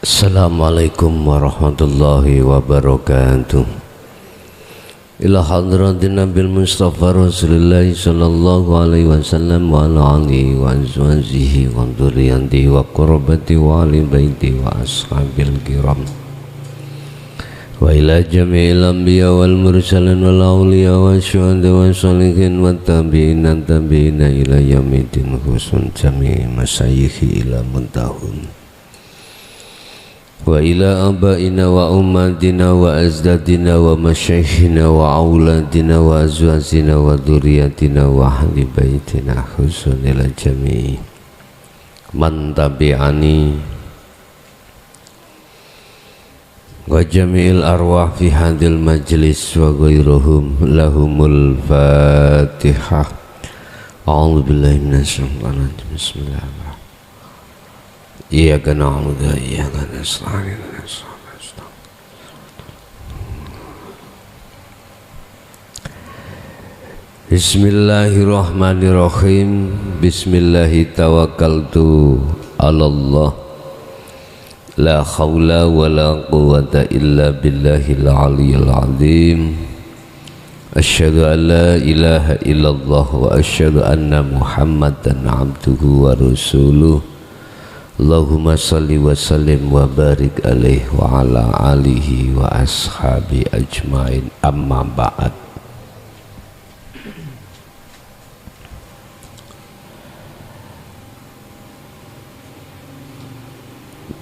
Assalamualaikum warahmatullahi wabarakatuh. Ila hadratin Nabil Mustafa Rasulullah sallallahu alaihi wasallam wa ala alihi wa azwajihi wa dzurriyyatihi wa qurrabati wa ali baiti wa ashabil kiram. Wa ila jami'il anbiya wal mursalin wal awliya wa syuhada wa sholihin wa tabi'ina ila yaumiddin khusun jami'i masyayikhi ila muntahun. Wa ila abaina wa ummatina wa azdadina wa masyayikhina wa auladina wa azwajina wa dzurriyyatina wa ahli baitina khusun ila jami'i man tabi'ani wa jami'il arwah fi hadil majlis wa ghairuhum lahumul fatihah. A'udzu billahi minasyaitonir rajim. Bismillahirrahmanirrahim. Iyyaka na'budu wa iyyaka nasta'in. Bismillahirrahmanirrahim. Bismillahi tawakkaltu 'alallah. La haula wa la quwwata illa billahil 'aliyyil 'azim. Asyhadu an la ilaha illallah wa asyhadu anna Muhammadan 'abduhu wa rasuluh. Allahumma salli wa sallim wa barik alaihi wa ala alihi wa ashabi ajmain, amma ba'd.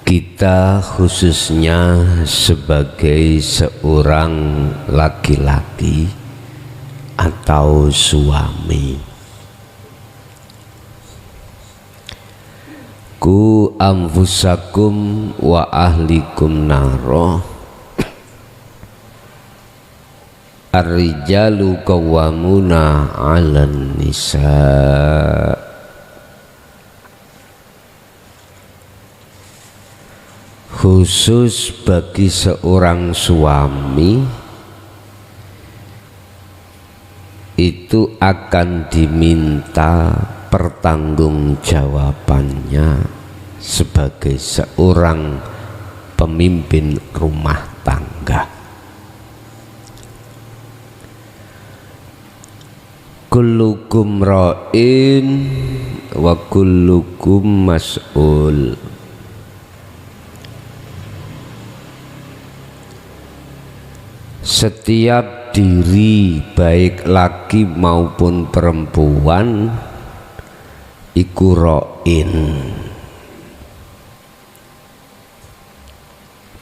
Kita khususnya sebagai seorang laki-laki atau suami, ku anfusakum wa ahlikum naro, ar-rijalu qawwamuna 'alan nisa. Khusus bagi seorang suami itu akan diminta pertanggungjawabannya sebagai seorang pemimpin rumah tangga. Kullukum ra'in wa kullukum mas'ul. Setiap diri baik laki maupun perempuan iku ra'in,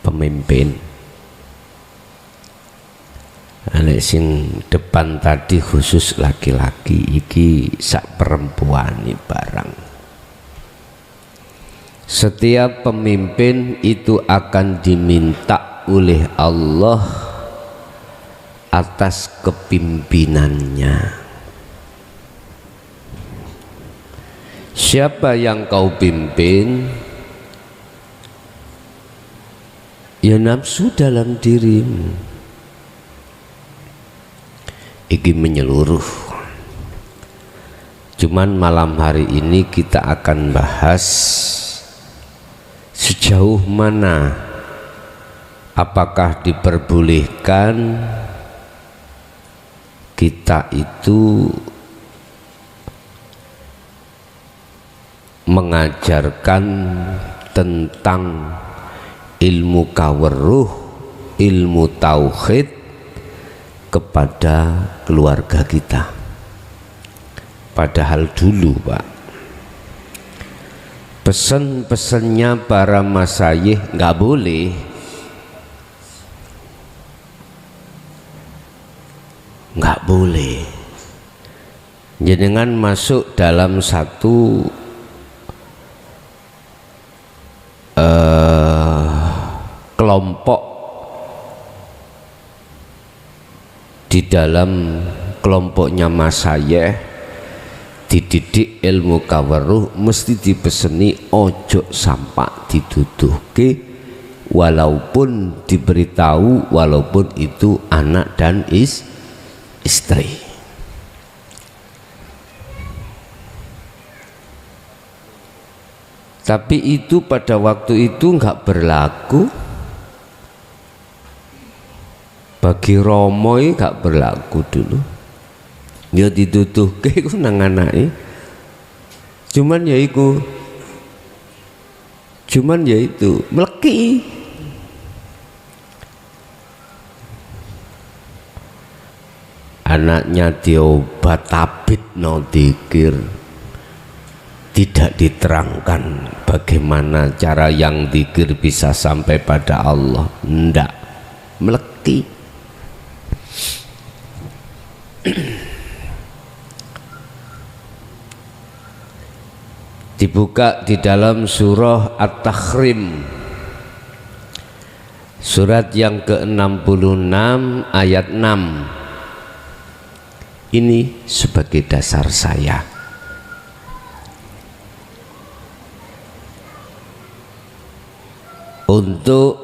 pemimpin. Nek sing depan tadi khusus laki-laki, iki sak perempuan barang. Setiap pemimpin itu akan diminta oleh Allah atas kepimpinannya. Siapa yang kau pimpin? Ya nafsu dalam dirimu. Ini menyeluruh. Cuman malam hari ini kita akan bahas sejauh mana apakah diperbolehkan kita itu mengajarkan tentang ilmu kaweruh, ilmu tauhid kepada keluarga kita. Padahal dulu Pak, pesan-pesannya para masyayikh nggak boleh. Nggak boleh jenengan masuk dalam satu kelompok, di dalam kelompoknya masyayikh dididik ilmu kaweruh mesti dipeseni ojo sampak dituduhke, walaupun diberitahu, walaupun itu anak dan istri. Tapi itu pada waktu itu enggak berlaku. Bagi Romo enggak berlaku dulu. Ya dituduhke iku nang anake. Cuman ya itu mleki. Anaknya diobat tabit no dzikir. Tidak diterangkan bagaimana cara yang dzikir bisa sampai pada Allah. Ndak, mleki. Dibuka di dalam surah At-Tahrim, surat yang ke-66 ayat 6. Ini sebagai dasar saya. Untuk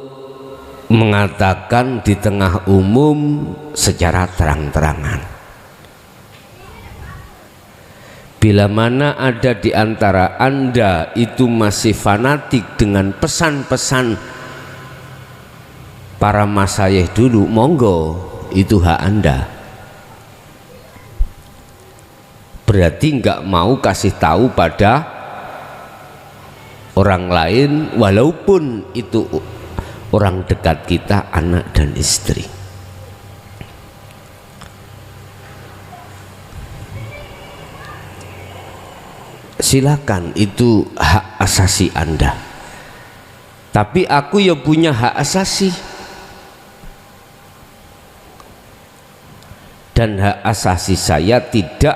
mengatakan di tengah umum secara terang-terangan. Bila mana ada di antara Anda itu masih fanatik dengan pesan-pesan para masyayikh dulu, monggo, itu hak Anda. Berarti nggak mau kasih tahu pada orang lain, walaupun itu orang dekat kita, anak dan istri. Silakan, itu hak asasi Anda. Tapi aku ya punya hak asasi. Dan hak asasi saya tidak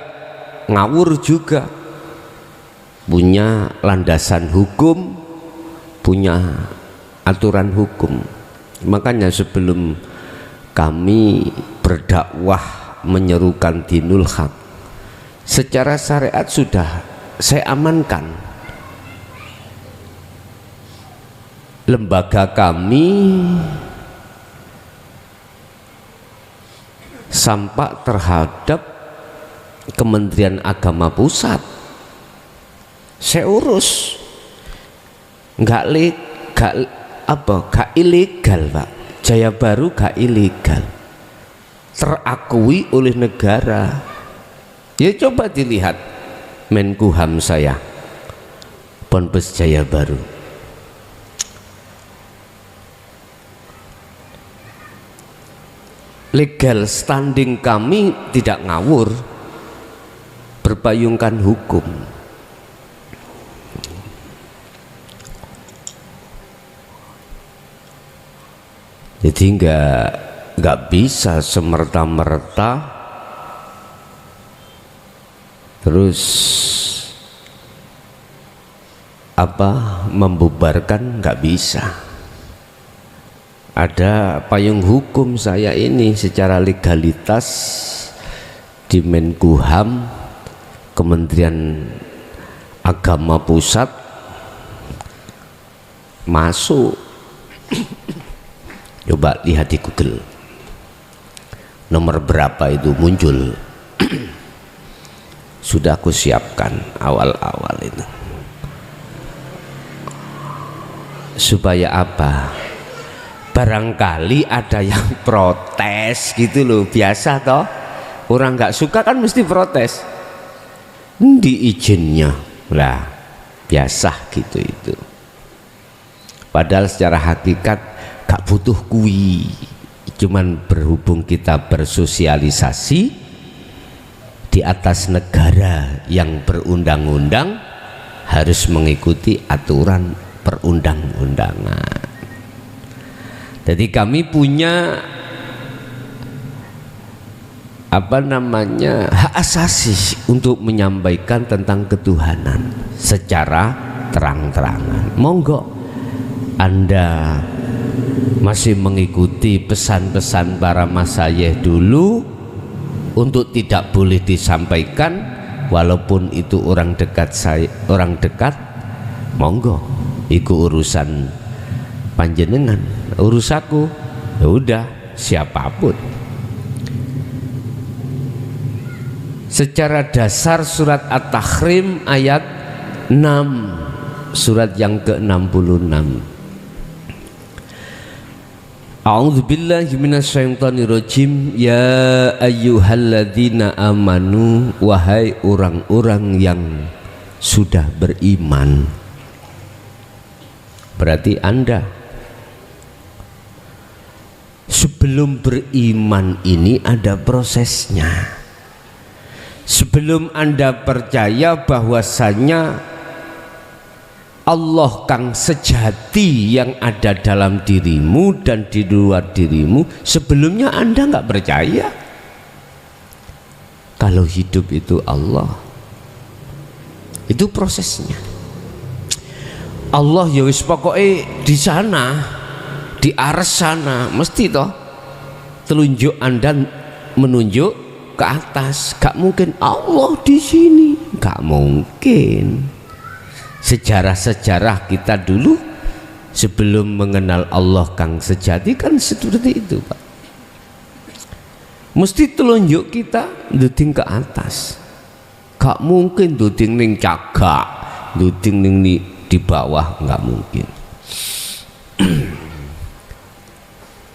ngawur juga. Punya landasan hukum, punya aturan hukum. Makanya sebelum kami berdakwah menyerukan dinul haq, secara syariat sudah saya amankan. Lembaga kami sampak terhadap Kementerian Agama Pusat. Saya urus, nggak ilegal, Pak. Jaya Baru nggak ilegal, terakui oleh negara. Ya coba dilihat Menkumham saya, Ponpes Jaya Baru. Legal standing kami tidak ngawur, berpayungkan hukum. Jadi nggak bisa semerta-merta terus membubarkan, nggak bisa. Ada payung hukum saya ini secara legalitas di Menkumham, Kementerian Agama Pusat, masuk. Coba lihat di Google, nomor berapa itu muncul. Sudah aku siapkan awal-awal itu. Supaya apa? Barangkali ada yang protes gitu loh, biasa toh. Orang nggak suka kan mesti protes. Di izinnya lah, biasa gitu itu. Padahal secara hakikat gak butuh kui, cuman berhubung kita bersosialisasi di atas negara yang berundang-undang, harus mengikuti aturan perundang-undangan. Jadi kami punya hak asasi untuk menyampaikan tentang ketuhanan secara terang-terangan. Monggo Anda masih mengikuti pesan-pesan para masyayikh dulu untuk tidak boleh disampaikan, walaupun itu orang dekat saya, orang dekat, monggo, itu urusan panjenengan, urusaku, ya udah, siapapun. Secara dasar surat At-Tahrim ayat 6, surat yang ke-66. A'udzubillahi minasyaitonirrajim. Ya ayyuhalladzina amanu, wahai orang-orang yang sudah beriman. Berarti Anda sebelum beriman ini ada prosesnya. Sebelum Anda percaya bahwasanya Allah kang sejati yang ada dalam dirimu dan di luar dirimu, sebelumnya Anda nggak percaya kalau hidup itu Allah. Itu prosesnya. Allah ya wis pokoknya di sana, di aras sana, mesti toh telunjuk Anda menunjuk ke atas. Gak mungkin Allah di sini, gak mungkin. Sejarah-sejarah kita dulu sebelum mengenal Allah kang sejati kan seperti itu, Pak. Mesti telunjuk kita duding ke atas. Gak mungkin duding ning cagak, duding ning di bawah, nggak mungkin.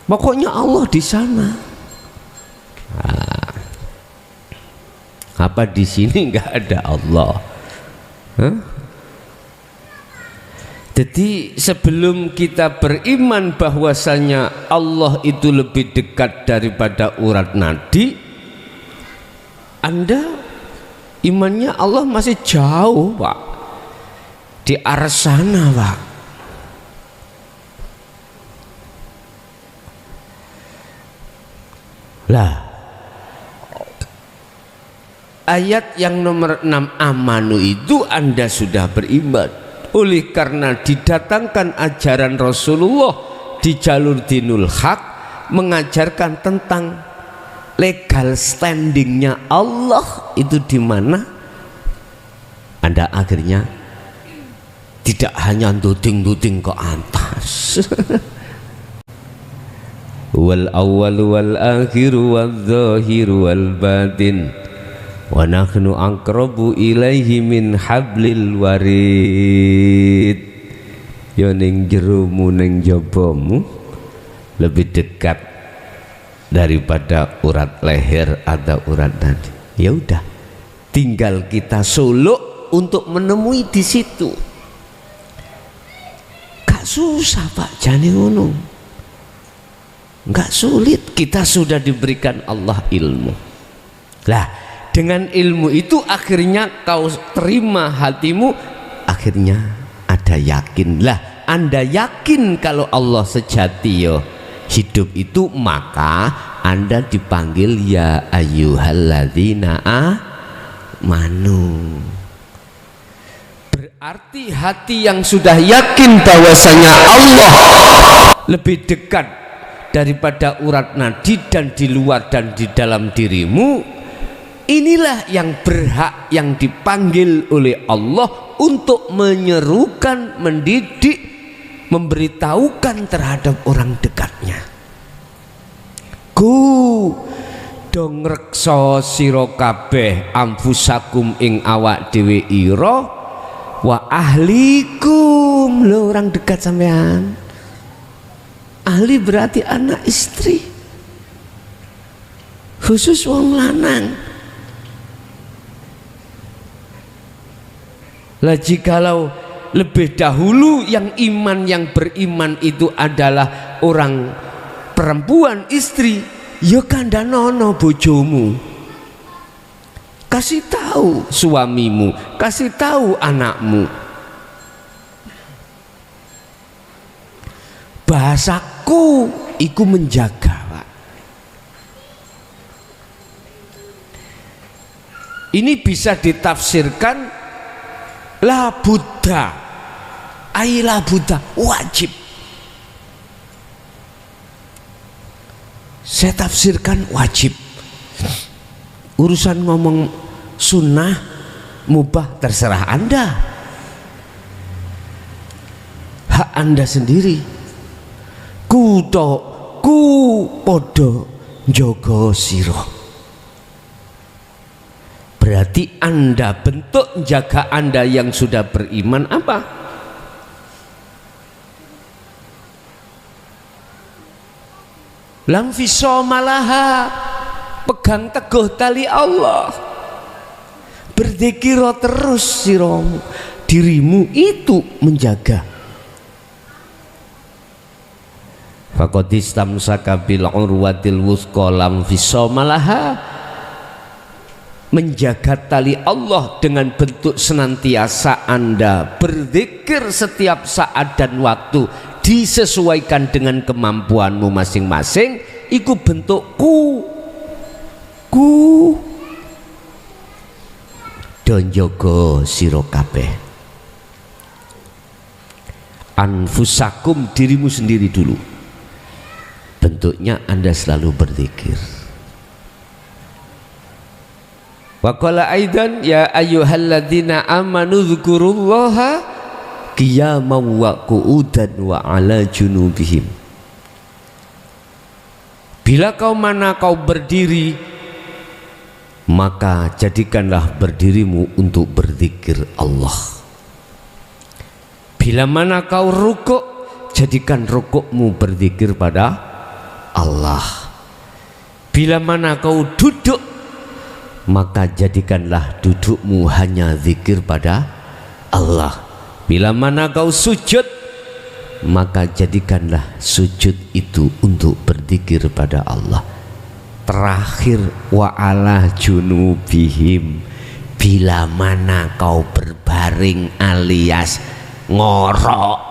Pokoknya Allah di sana. Nah, apa di sini nggak ada Allah? Hah? Jadi sebelum kita beriman bahwasanya Allah itu lebih dekat daripada urat nadi, Anda imannya Allah masih jauh, Pak, di arah sana, Pak. Lah, ayat yang nomor 6 amanu itu Anda sudah beriman. Oleh karena didatangkan ajaran Rasulullah di jalur dinul haq, mengajarkan tentang legal standingnya Allah itu di mana, Anda akhirnya tidak hanya duding-duding ke atas. Wal awwal wal akhir wal zahir wal batin wa nahnu aqrabu ilaihi min hablil warid. Yo ning jeromu ning jabamu lebih dekat daripada urat leher atau urat nadi. Ya udah, tinggal kita suluk untuk menemui di situ. Gak susah, Pak, jane ngono. Gak sulit, kita sudah diberikan Allah ilmu. Lah, dengan ilmu itu akhirnya kau terima hatimu, akhirnya ada yakin. Lah, Anda yakin kalau Allah sejati yo hidup itu, maka Anda dipanggil ya ayyuhalladzina amanu. Berarti hati yang sudah yakin bahwasanya Allah lebih dekat daripada urat nadi dan di luar dan di dalam dirimu, inilah yang berhak, yang dipanggil oleh Allah untuk menyerukan, mendidik, memberitahukan terhadap orang dekatnya. Ku dong reksa sira kabeh amfusakum ing awak dhewe ira wa ahlikum, lho orang dekat sampean. Ahli berarti anak istri, khusus wong lanang. Lah jikalau lebih dahulu yang iman, yang beriman itu adalah orang perempuan, istri, ya kandhanono bojomu, kasih tahu suamimu, kasih tahu anakmu. Bahasaku iku menjaga, Pak. Ini bisa ditafsirkan la Buddha, la Buddha wajib. Saya tafsirkan wajib. Urusan ngomong sunnah mubah terserah Anda, hak Anda sendiri. Ku podo njogo sira. Berarti Anda, bentuk jaga Anda yang sudah beriman apa? lam fisomalaha, pegang teguh tali Allah, berzikir terus siramu, dirimu itu menjaga. Faqad istamsaka bil urwatil wuthqa lam fisomalaha, menjaga tali Allah dengan bentuk senantiasa Anda berzikir setiap saat dan waktu disesuaikan dengan kemampuanmu masing-masing, iku bentuk ku don jaga sira kabeh anfusakum, dirimu sendiri dulu. Bentuknya Anda selalu berzikir. Wa qala aidan ya ayyuhalladzina amanu dzkurullaha qiyaman wa qu'udan wa ala junubihim. Bila mana kau berdiri, maka jadikanlah berdirimu untuk berzikir Allah. Bila mana kau rukuk, jadikan rukukmu berzikir pada Allah. Bila mana kau duduk, maka jadikanlah dudukmu hanya zikir pada Allah. Bila mana kau sujud, maka jadikanlah sujud itu untuk berzikir pada Allah. Terakhir, wa ala junubihim, bila mana kau berbaring alias ngorok,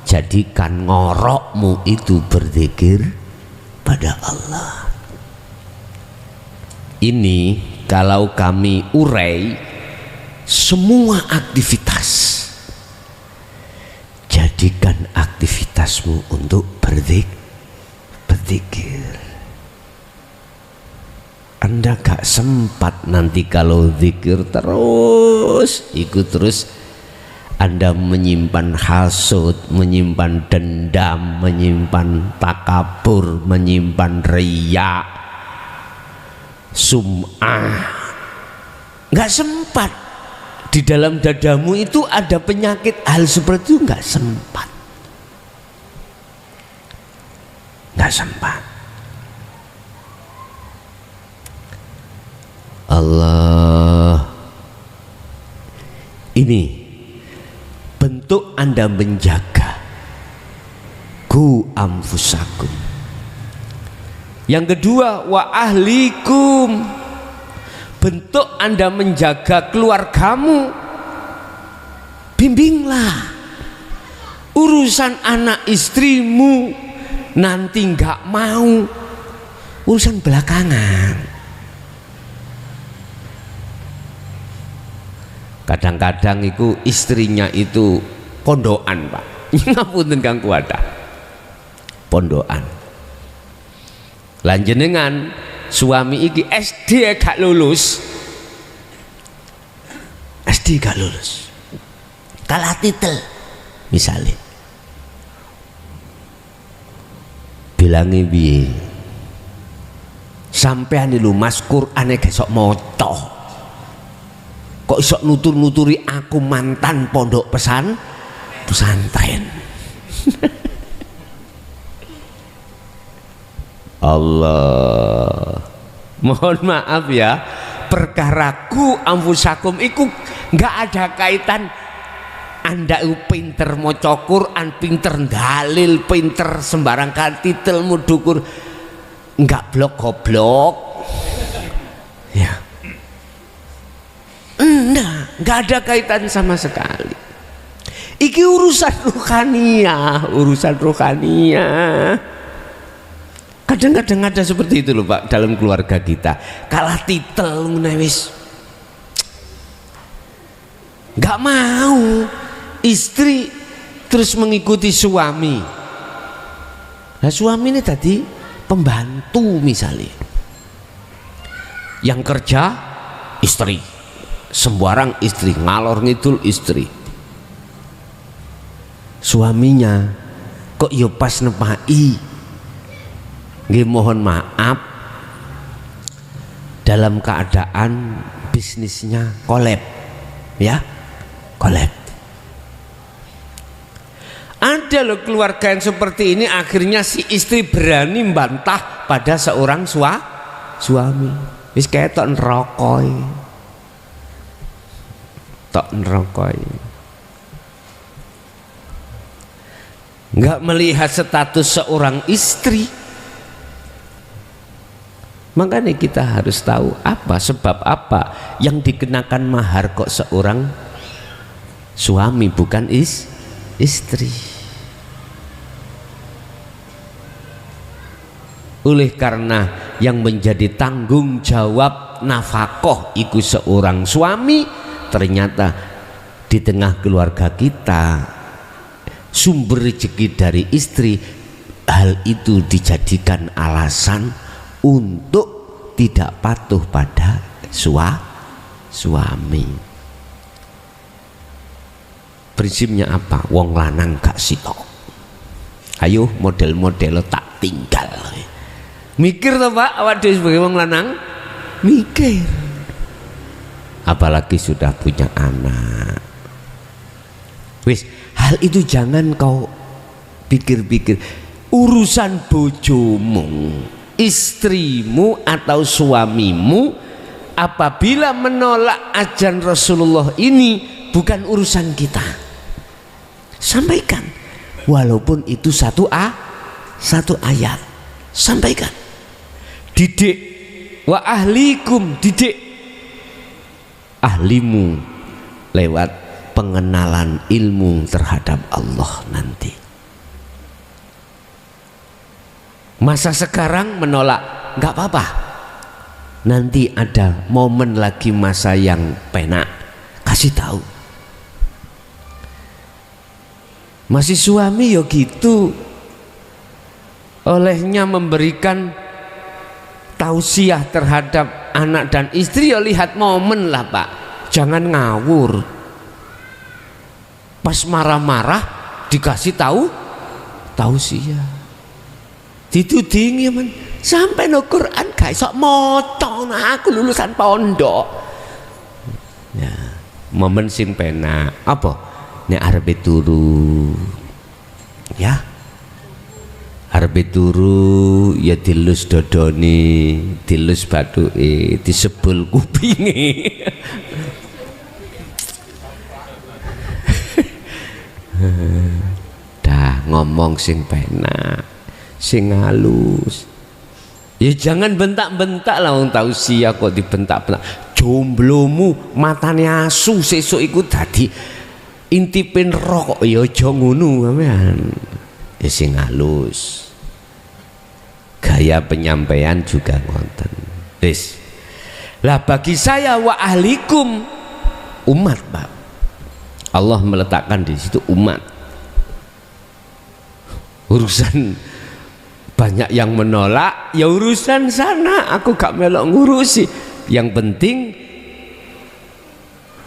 jadikan ngorokmu itu berzikir pada Allah. Ini kalau kami urai semua aktivitas, jadikan aktivitasmu untuk berzikir. Anda gak sempat nanti kalau zikir terus, ikut terus, Anda menyimpan hasud, menyimpan dendam, menyimpan takabur, menyimpan riya, sum'ah. Gak sempat. Di dalam dadamu itu ada penyakit hal seperti itu, gak sempat. Gak sempat. Allah, ini bentuk Anda menjaga ku anfusakum. Yang kedua, wa ahlikum, bentuk Anda menjaga keluargamu. Bimbinglah urusan anak istrimu, nanti nggak mau, urusan belakangan. Kadang-kadang itu istrinya itu pondokan, Pak. Ngapunten Kang Kuwata. Pondokan. Lanjenengan suami iki SD gak lulus. SD gak lulus. Kalah titel misalnya. Bilangi piye? Sampean lho Mas Qur'ane gesok maca. Kok iso nutur-nuturi aku mantan pondok pesantren. Allah, mohon maaf ya, perkaraku anfusakum iku nggak ada kaitan Anda pinter maca Quran, pinter dalil, pinter sembarang titel mudukur, nggak blok goblok ya. Nggak ada kaitan sama sekali. Iki urusan ruhaniyah, urusan ruhaniyah. Kadang-kadang ada seperti itu loh Pak dalam keluarga kita. Kalah titel wis nggak mau istri terus mengikuti suami. Nah suami ini tadi pembantu misalnya, yang kerja istri, sembarang istri, ngalor ngidul istri. Suaminya kok yo pas nepai, nggih mohon maaf, dalam keadaan bisnisnya kolab, ya kolab. Ada Ada loh keluarga yang seperti ini, akhirnya si istri berani membantah pada seorang suami. Wis ketok nerokoi. Tok nerokoi. Enggak melihat status seorang istri. Makanya kita harus tahu apa sebab apa yang dikenakan mahar kok seorang suami bukan istri. Oleh karena yang menjadi tanggung jawab nafkah iku seorang suami, ternyata di tengah keluarga kita sumber rezeki dari istri, hal itu dijadikan alasan untuk tidak patuh pada suami. Prinsipnya apa? Wong lanang gak sitok. Ayo model-model tak tinggal. Mikir toh Pak, awak dhewe sebagai wong lanang mikir. Apalagi sudah punya anak. Wis, hal itu jangan kau pikir-pikir. Urusan bojomu, istrimu atau suamimu apabila menolak ajaran Rasulullah ini bukan urusan kita. Sampaikan, walaupun itu satu ayat, sampaikan. Didik wa ahlikum, didik ahlimu lewat pengenalan ilmu terhadap Allah nanti. Masa sekarang menolak, nggak apa-apa. Nanti ada momen lagi masa yang penak, kasih tahu. Masih suami ya gitu, olehnya memberikan tausiah terhadap anak dan istri ya lihat momen lah Pak, jangan ngawur. Pas marah-marah dikasih tahu tausiah. Ditudingi men, sampai no Quran gak iso maca, aku lulusan pondok. Ya, momen sing penak apa? Nek arep turu. Ya. Arep turu ya dilus dodone, dilus bathuke, disebul kupinge. Dah ngomong sing penak, sing halus. Ya jangan bentak-bentak lah, wong tausiah kok dibentak-bentak. Jomblomu matane asu sesuk iku dadi intipin rokok ya aja ngono sampean. Ya sing halus. Gaya penyampaian juga ngonten. Wis. Lah bagi saya wa ahlikum umat, Pak. Allah meletakkan di situ umat. Urusan banyak yang menolak, ya urusan sana, aku gak melok ngurusi. Yang penting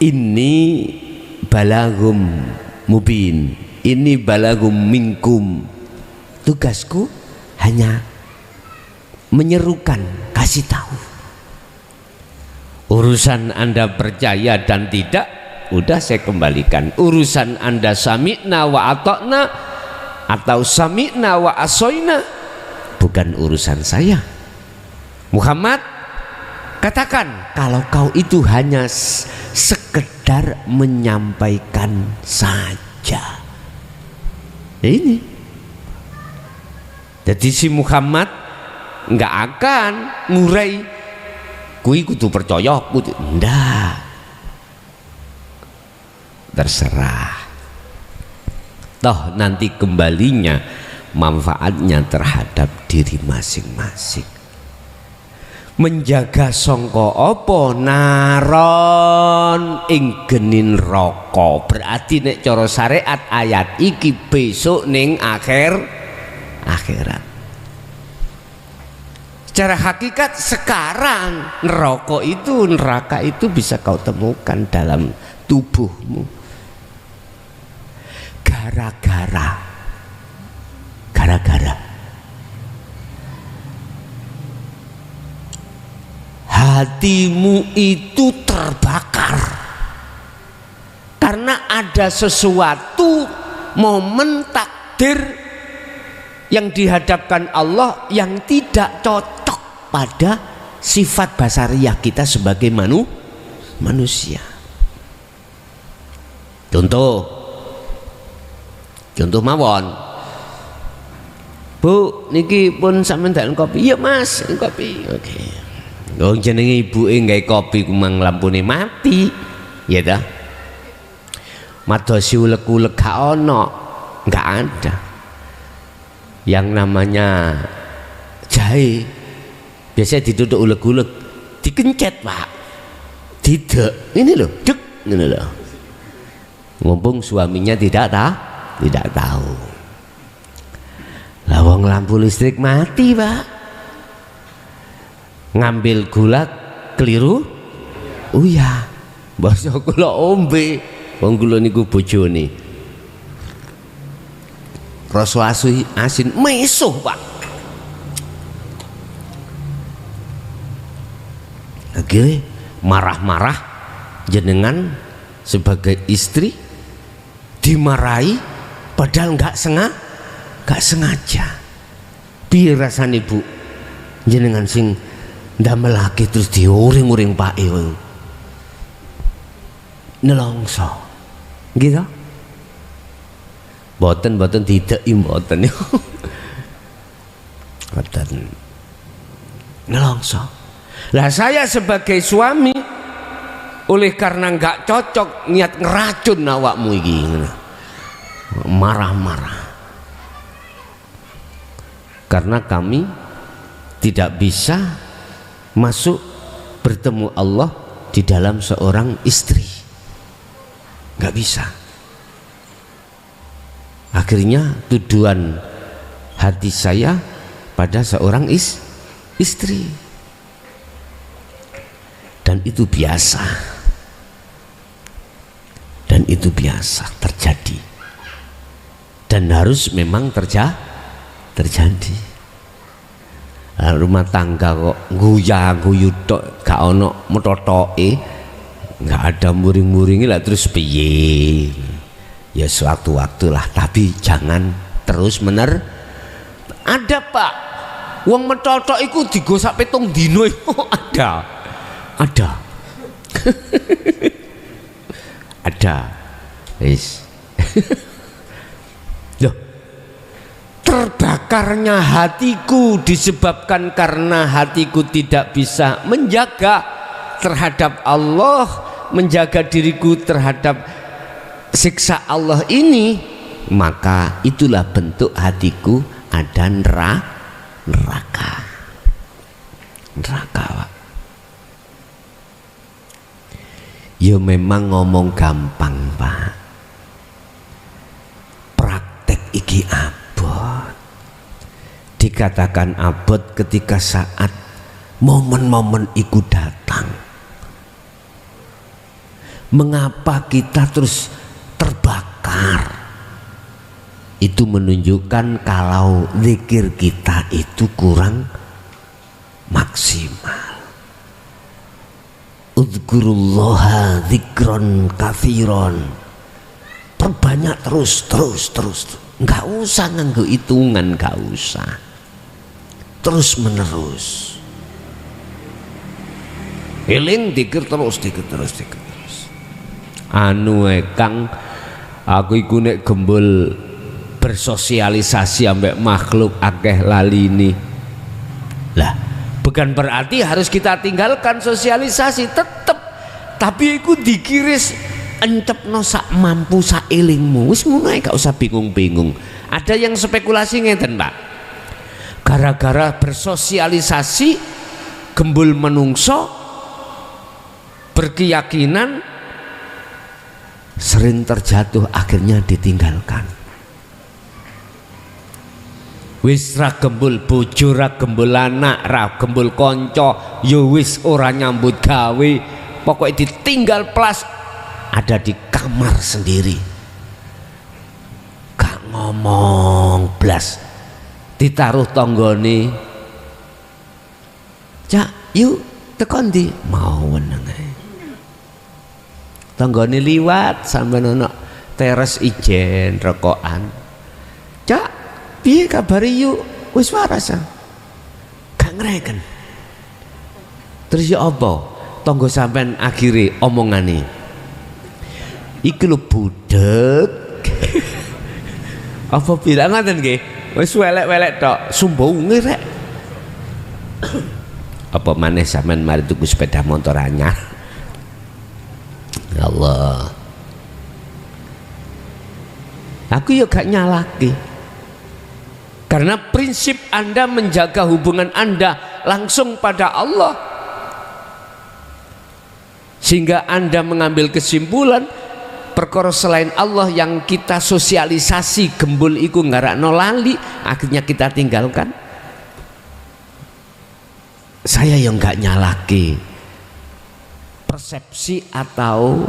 ini balagum mubin, ini balagum minkum. Tugasku hanya menyerukan, kasih tahu. Urusan Anda percaya dan tidak, udah saya kembalikan. Urusan Anda sami'na wa ata'na atau sami'na wa asoina, bukan urusan saya. Muhammad, katakan kalau kau itu hanya sekedar menyampaikan saja. Ini jadi si Muhammad nggak akan ngurai kui kudu percaya kudu ndak, terserah toh nanti kembalinya manfaatnya terhadap diri masing-masing. Menjaga sangka apa naron ing genin roko, berarti nek cara syariat ayat iki besok ning akhirat. Secara hakikat sekarang neraka itu bisa kau temukan dalam tubuhmu. Gara-gara hatimu itu terbakar karena ada sesuatu momen tak takdir yang dihadapkan Allah yang tidak cocok pada sifat basariyah kita sebagai manusia. Contoh mawon, Bu, niki pun sampean ndang kopi. Iya Mas, kopi. Oke. Wong jenenge ibuke gawe kopi kumang lampune mati. Ya ta? Madosi ulek-ulek gak ono, enggak ada. Yang namanya jahe biasanya ditutup ulek-ulek, dikencet, Pak. Tidak. Ini loh, dek, ngene loh. Mumpung suaminya tidak tahu. Lah wong lampu listrik mati, Pak. Ngambil gula keliru. Iya. Basa kula ombe. Wong kula niku bojone. Rasa asin mesuh, Pak. Oke, marah-marah jenengan sebagai istri dimarahi padahal nggak sengaja. Piye rasane Bu jenengan sing ndamel laki terus diuring-uring pake nelongso gitu? Boten tidak mboten boten nelongso. Lah saya sebagai suami oleh karena nggak cocok niat ngeracun awakmu iki marah-marah karena kami tidak bisa masuk bertemu Allah di dalam seorang istri, nggak bisa. Akhirnya tujuan hati saya pada seorang istri, dan itu biasa terjadi dan harus memang terjadi. Rumah tangga kok guyu tok gak ono metotoke, nggak ada muring-muringi lah, terus piye ya suatu waktu lah, tapi jangan terus ada Pak wong metotok iku digo sak 7 dino ada ada wis loh, terbakarnya hatiku disebabkan karena hatiku tidak bisa menjaga terhadap Allah, menjaga diriku terhadap siksa Allah ini, maka itulah bentuk hatiku ada neraka Pak. Ya memang ngomong gampang Pak, praktek iki abot. Dikatakan abot ketika saat momen-momen iku datang. Mengapa kita terus terbakar? Itu menunjukkan kalau zikir kita itu kurang maksimal. Udzkurullaha dzikron katsiron. Perbanyak terus. Enggak usah nganggo hitungan, enggak usah. Terus menerus. Eling dikir terus. Anu Kang, aku iku nek gembul bersosialisasi ambek makhluk akeh lalini. Lah, bukan berarti harus kita tinggalkan sosialisasi, tetep. Tapi iku dikiris encepno sak mampu sak elingmu. Wis ngono ae, gak usah bingung-bingung. Ada yang spekulasi ngeten, Pak. Gara-gara bersosialisasi gembul menungso berkeyakinan sering terjatuh, akhirnya ditinggalkan. Wis ra gembul bojo, ra gembul anak, ra gembul konco, yo wis ora nyambut gawe, pokoknya ditinggal plus, ada di kamar sendiri, gak ngomong blas. Ditaruh tonggone, Cak yuk tekan di mau meneng ae. Tonggone liwat sampai nono teres ijen rokokan, Cak, piye kabare yuk? Wis waras ah. Gak ngreken. Terus ya apa? Tonggo sampean akhire omongane. Iki lho budek. Apa bilang ngoten nggih? Wis welek-welek tok, sumbunge rek. Apa maneh sampean mari tuku sepeda motor anyar. Ya Allah. Aku ya gak nyalaki. Karena prinsip Anda menjaga hubungan Anda langsung pada Allah, sehingga Anda mengambil kesimpulan perkara selain Allah yang kita sosialisasi gembul iku ngarakno lali, akhirnya kita tinggalkan. Saya yang nggak nyalaki persepsi atau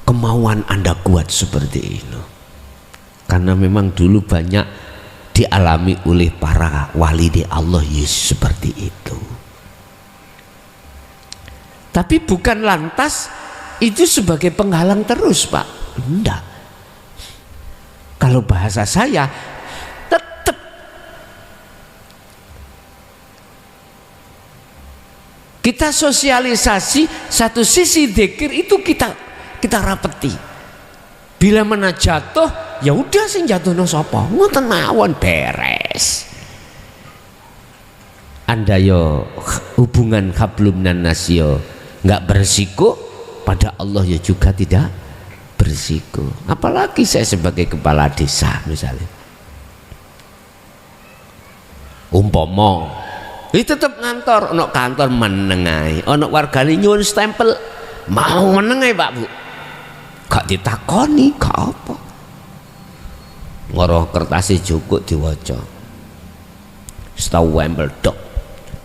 kemauan Anda kuat seperti itu, karena memang dulu banyak dialami oleh para wali di Allah Yesus seperti itu. Tapi bukan lantas itu sebagai penghalang terus, Pak. Enggak. Kalau bahasa saya, tetap kita sosialisasi. Satu sisi dzikir itu kita rapeti. Bila mana jatuh, ya udah sing jatuhno sapa? Ngoten mawon beres. Anda yo hubungan hablum minan nas yo enggak bersiko, pada Allah ya juga tidak bersiko. Apalagi saya sebagai kepala desa misalnya, umpama ini tetap ngantor, ono kantor menengai, ono wargane nyuwun stempel, mau menengai Pak Bu, gak ditakoni, gak apa, ngoroh kertasnya cukup diwaca, setahu wempel dok,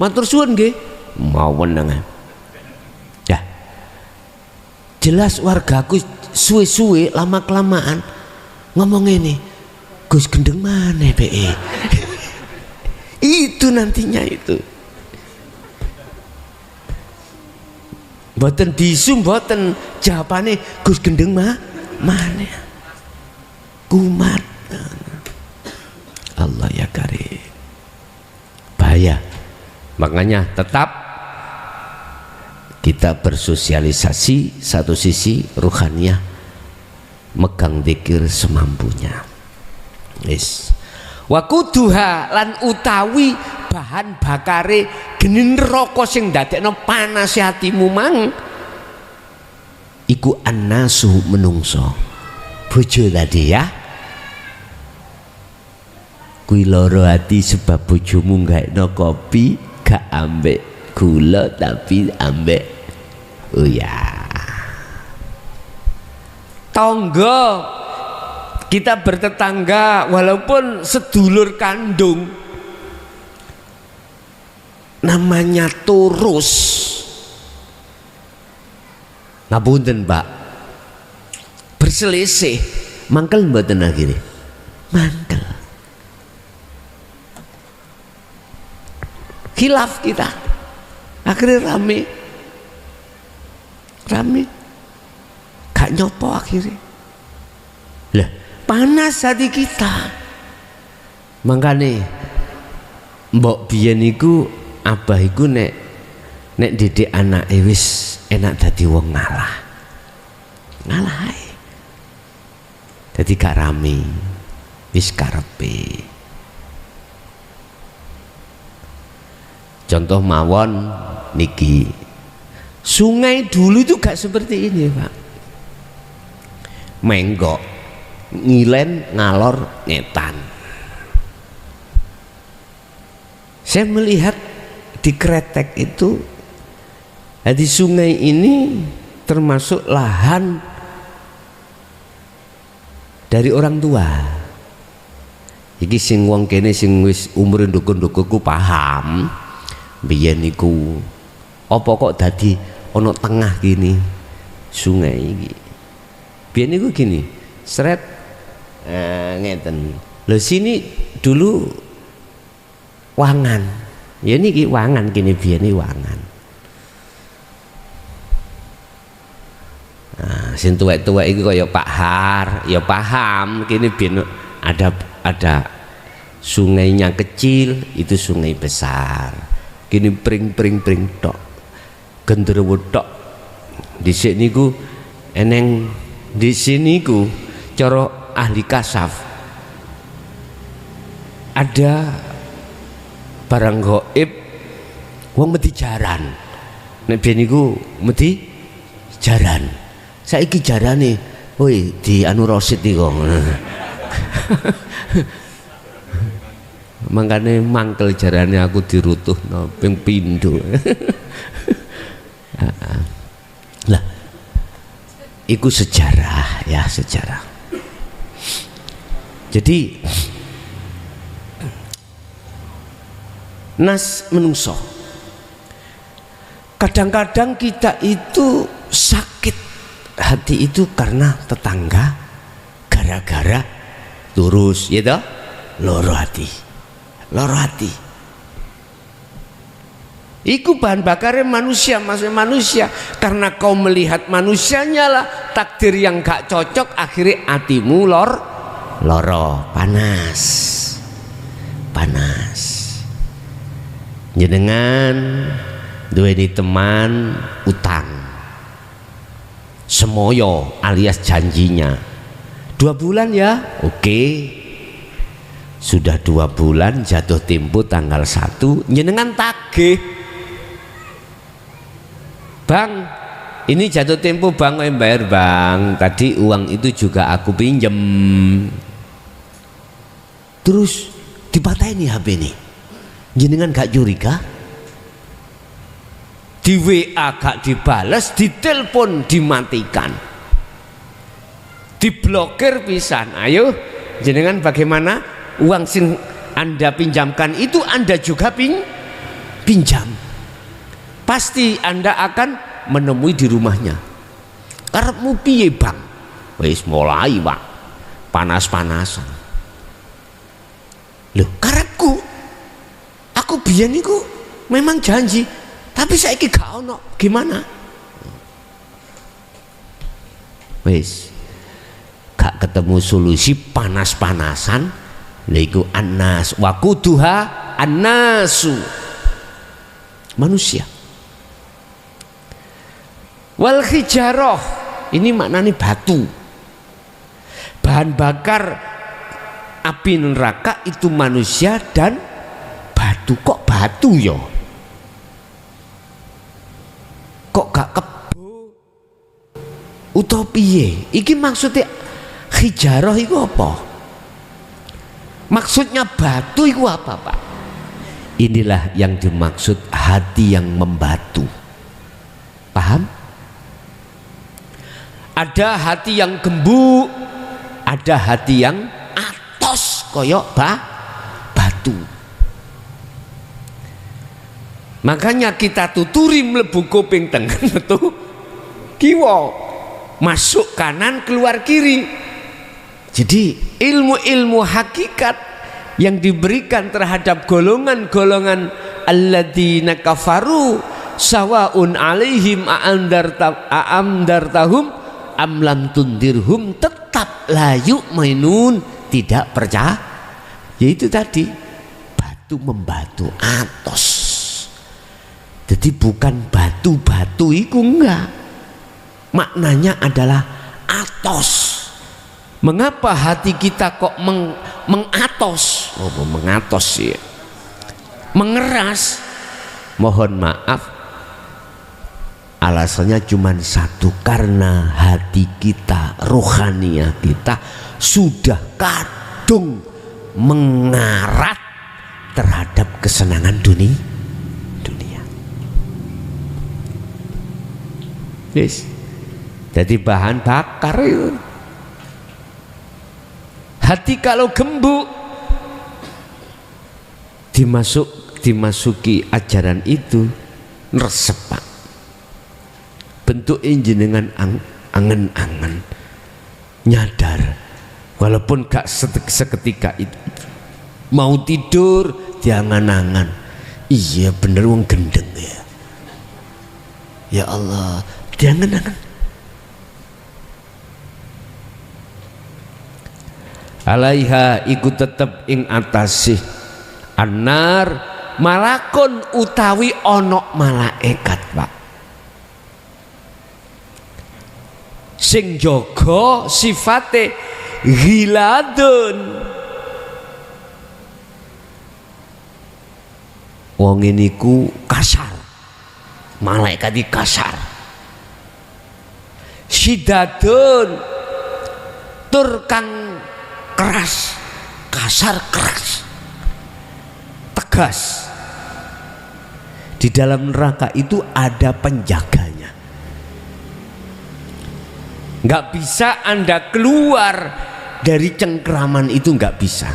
matur suwun nggih, mau menengai. Ya, jelas wargaku suwe-suwe lama kelamaan ngomong ini, Gus gendeng mana PE. Itu nantinya itu mboten bisu, mboten jawabane Gus gendeng mana kumat. Allah ya karim, bahaya. Makanya tetap kita bersosialisasi, satu sisi ruhaniyah, megang dzikir semampunya. Yes. Wakuduha lan utawi bahan bakare geni neraka sing ndadekno panas hatimu mang iku annasu menungso. Bojo tadi ya, kuwi loro hati sebab bojomu gaekno kopi gak ambek gula tapi ambek tonggo. Kita bertetangga walaupun sedulur kandung, namanya turus. Ngapunten Pak, berselisih mangkel mboten akhirnya mangkel, khilaf kita akhirnya rame gak nyopo akhirnya lah. Panas hati kita. Makanya mbok biyen iku abah iku nek didik anake wis enak dadi wong ngalah ae. Dadi gak rame, wis karepe. Contoh mawon niki, sungai dulu itu gak seperti ini Pak. Menggok ngilen ngalor ngetan. Saya melihat di Kretek itu, di sungai ini termasuk lahan dari orang tua. Iki sing wong kene sing wis umure ndukun-ndukun ku paham. Biyen niku apa kok dadi ana tengah gini sungai iki. Biyen niku gini, seret ngeten. Lho sini dulu wangan. Ya niki wangan kene biyen iki wangan. Nah, Sing tuwek-tuwek iki kaya Pak Har, ya paham kene ben ada sungainya kecil, itu sungai besar. Kini pring tok. Genderuwo tok. Dhisik niku eneng di sini ku cara ahli kasaf. Ada barang gaib wong mesti jaran. Nek biyen niku mesti jaran. Saiki jarane, woi di anu Rosid iki kok. Mangkane mangkel jarane aku dirutuhno ping pindho. Lah iku sejarah ya, sejarah. Jadi nas menungso kadang-kadang kita itu sakit hati itu karena tetangga gara-gara lurus ya toh, loro hati. Iku bahan bakarnya manusia, maksudnya manusia. Karena kau melihat manusianya lah takdir yang gak cocok, akhirnya hatimu loro, panas. Jenengan duweni teman utang, semoyo alias janjinya 2 bulan ya, oke. Sudah 2 bulan jatuh tempo tanggal 1 jenengan tagih, bang ini jatuh tempo bang, bayar bang, tadi uang itu juga aku pinjem. Terus dipatahin nih HP nih, jenengan gak curiga? Di WA gak dibales, di telepon dimatikan, diblokir pisan. Ayo jenengan bagaimana? Uang sing Anda pinjamkan itu Anda juga pinjam. Pasti Anda akan menemui di rumahnya. Karepmu piye bang? Wis mulai pak, panas-panasan. Loh karepku, aku biyen niku memang janji, tapi saiki gak ono, gimana? Wis gak ketemu solusi, panas-panasan. Laiku annas wa kuduha annasu, manusia. Wal hijaroh, ini maknanya batu, bahan bakar api neraka itu manusia dan batu. Kok batu yo? Kok gak kebo utawa piye? Iki maksudnya hijaroh iku apa? Maksudnya batu itu apa pak? Inilah yang dimaksud hati yang membatu. Paham? Ada hati yang gembuk, ada hati yang atos koyok batu. Makanya kita tuturi mlebu kuping tengah metu kiwa, masuk kanan keluar kiri. Jadi ilmu-ilmu hakikat yang diberikan terhadap golongan-golongan alladzina kafaru sawaun alaihim a'amdartahum am lam tundirhum tetap la yu'minun, tidak percaya. Yaitu tadi batu membatu, atos. Jadi bukan batu-batu itu enggak. Maknanya adalah atos. Mengapa hati kita kok mengatos? Oh, mengatos ya, mengeras. Mohon maaf, alasannya cuma satu, karena hati kita, rohaniah kita sudah kadung mengarat terhadap kesenangan dunia. Yes. Jadi bahan bakar itu. Hati kalau gembuk, dimasuki ajaran itu resep pak. Bentuk jenengan angen-angen, nyadar, walaupun gak seketika itu. Mau tidur diangan-angan, iya bener wong gendeng ya. Ya Allah, diangan-angan. alaiha iku tetep ing atase anar malakun utawi ana malaikat Pak sing jaga sifate ghiladun. Wong niku kasar, malaikat iki kasar. Syidadun tur kang keras, kasar keras, tegas. Di dalam neraka itu ada penjaganya. Nggak bisa Anda keluar dari cengkraman itu, nggak bisa.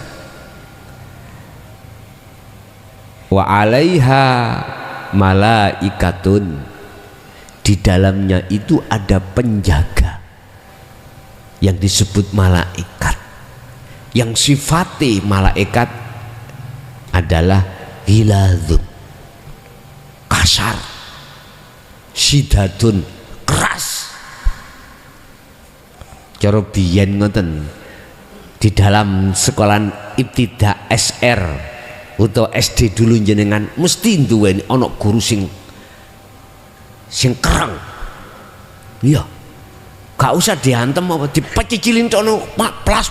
Wa alaiha malaikatun, di dalamnya itu ada penjaga yang disebut malaikat, yang sifati malaikat adalah ghiladun, kasar, syidadun, keras. Cara biyen ngoten di dalam sekolah ibtidak SR atau SD dulu jenengan mesti duweni ana guru sing kereng. Iya. Gak usah diantem apa dipecicilin tono plas.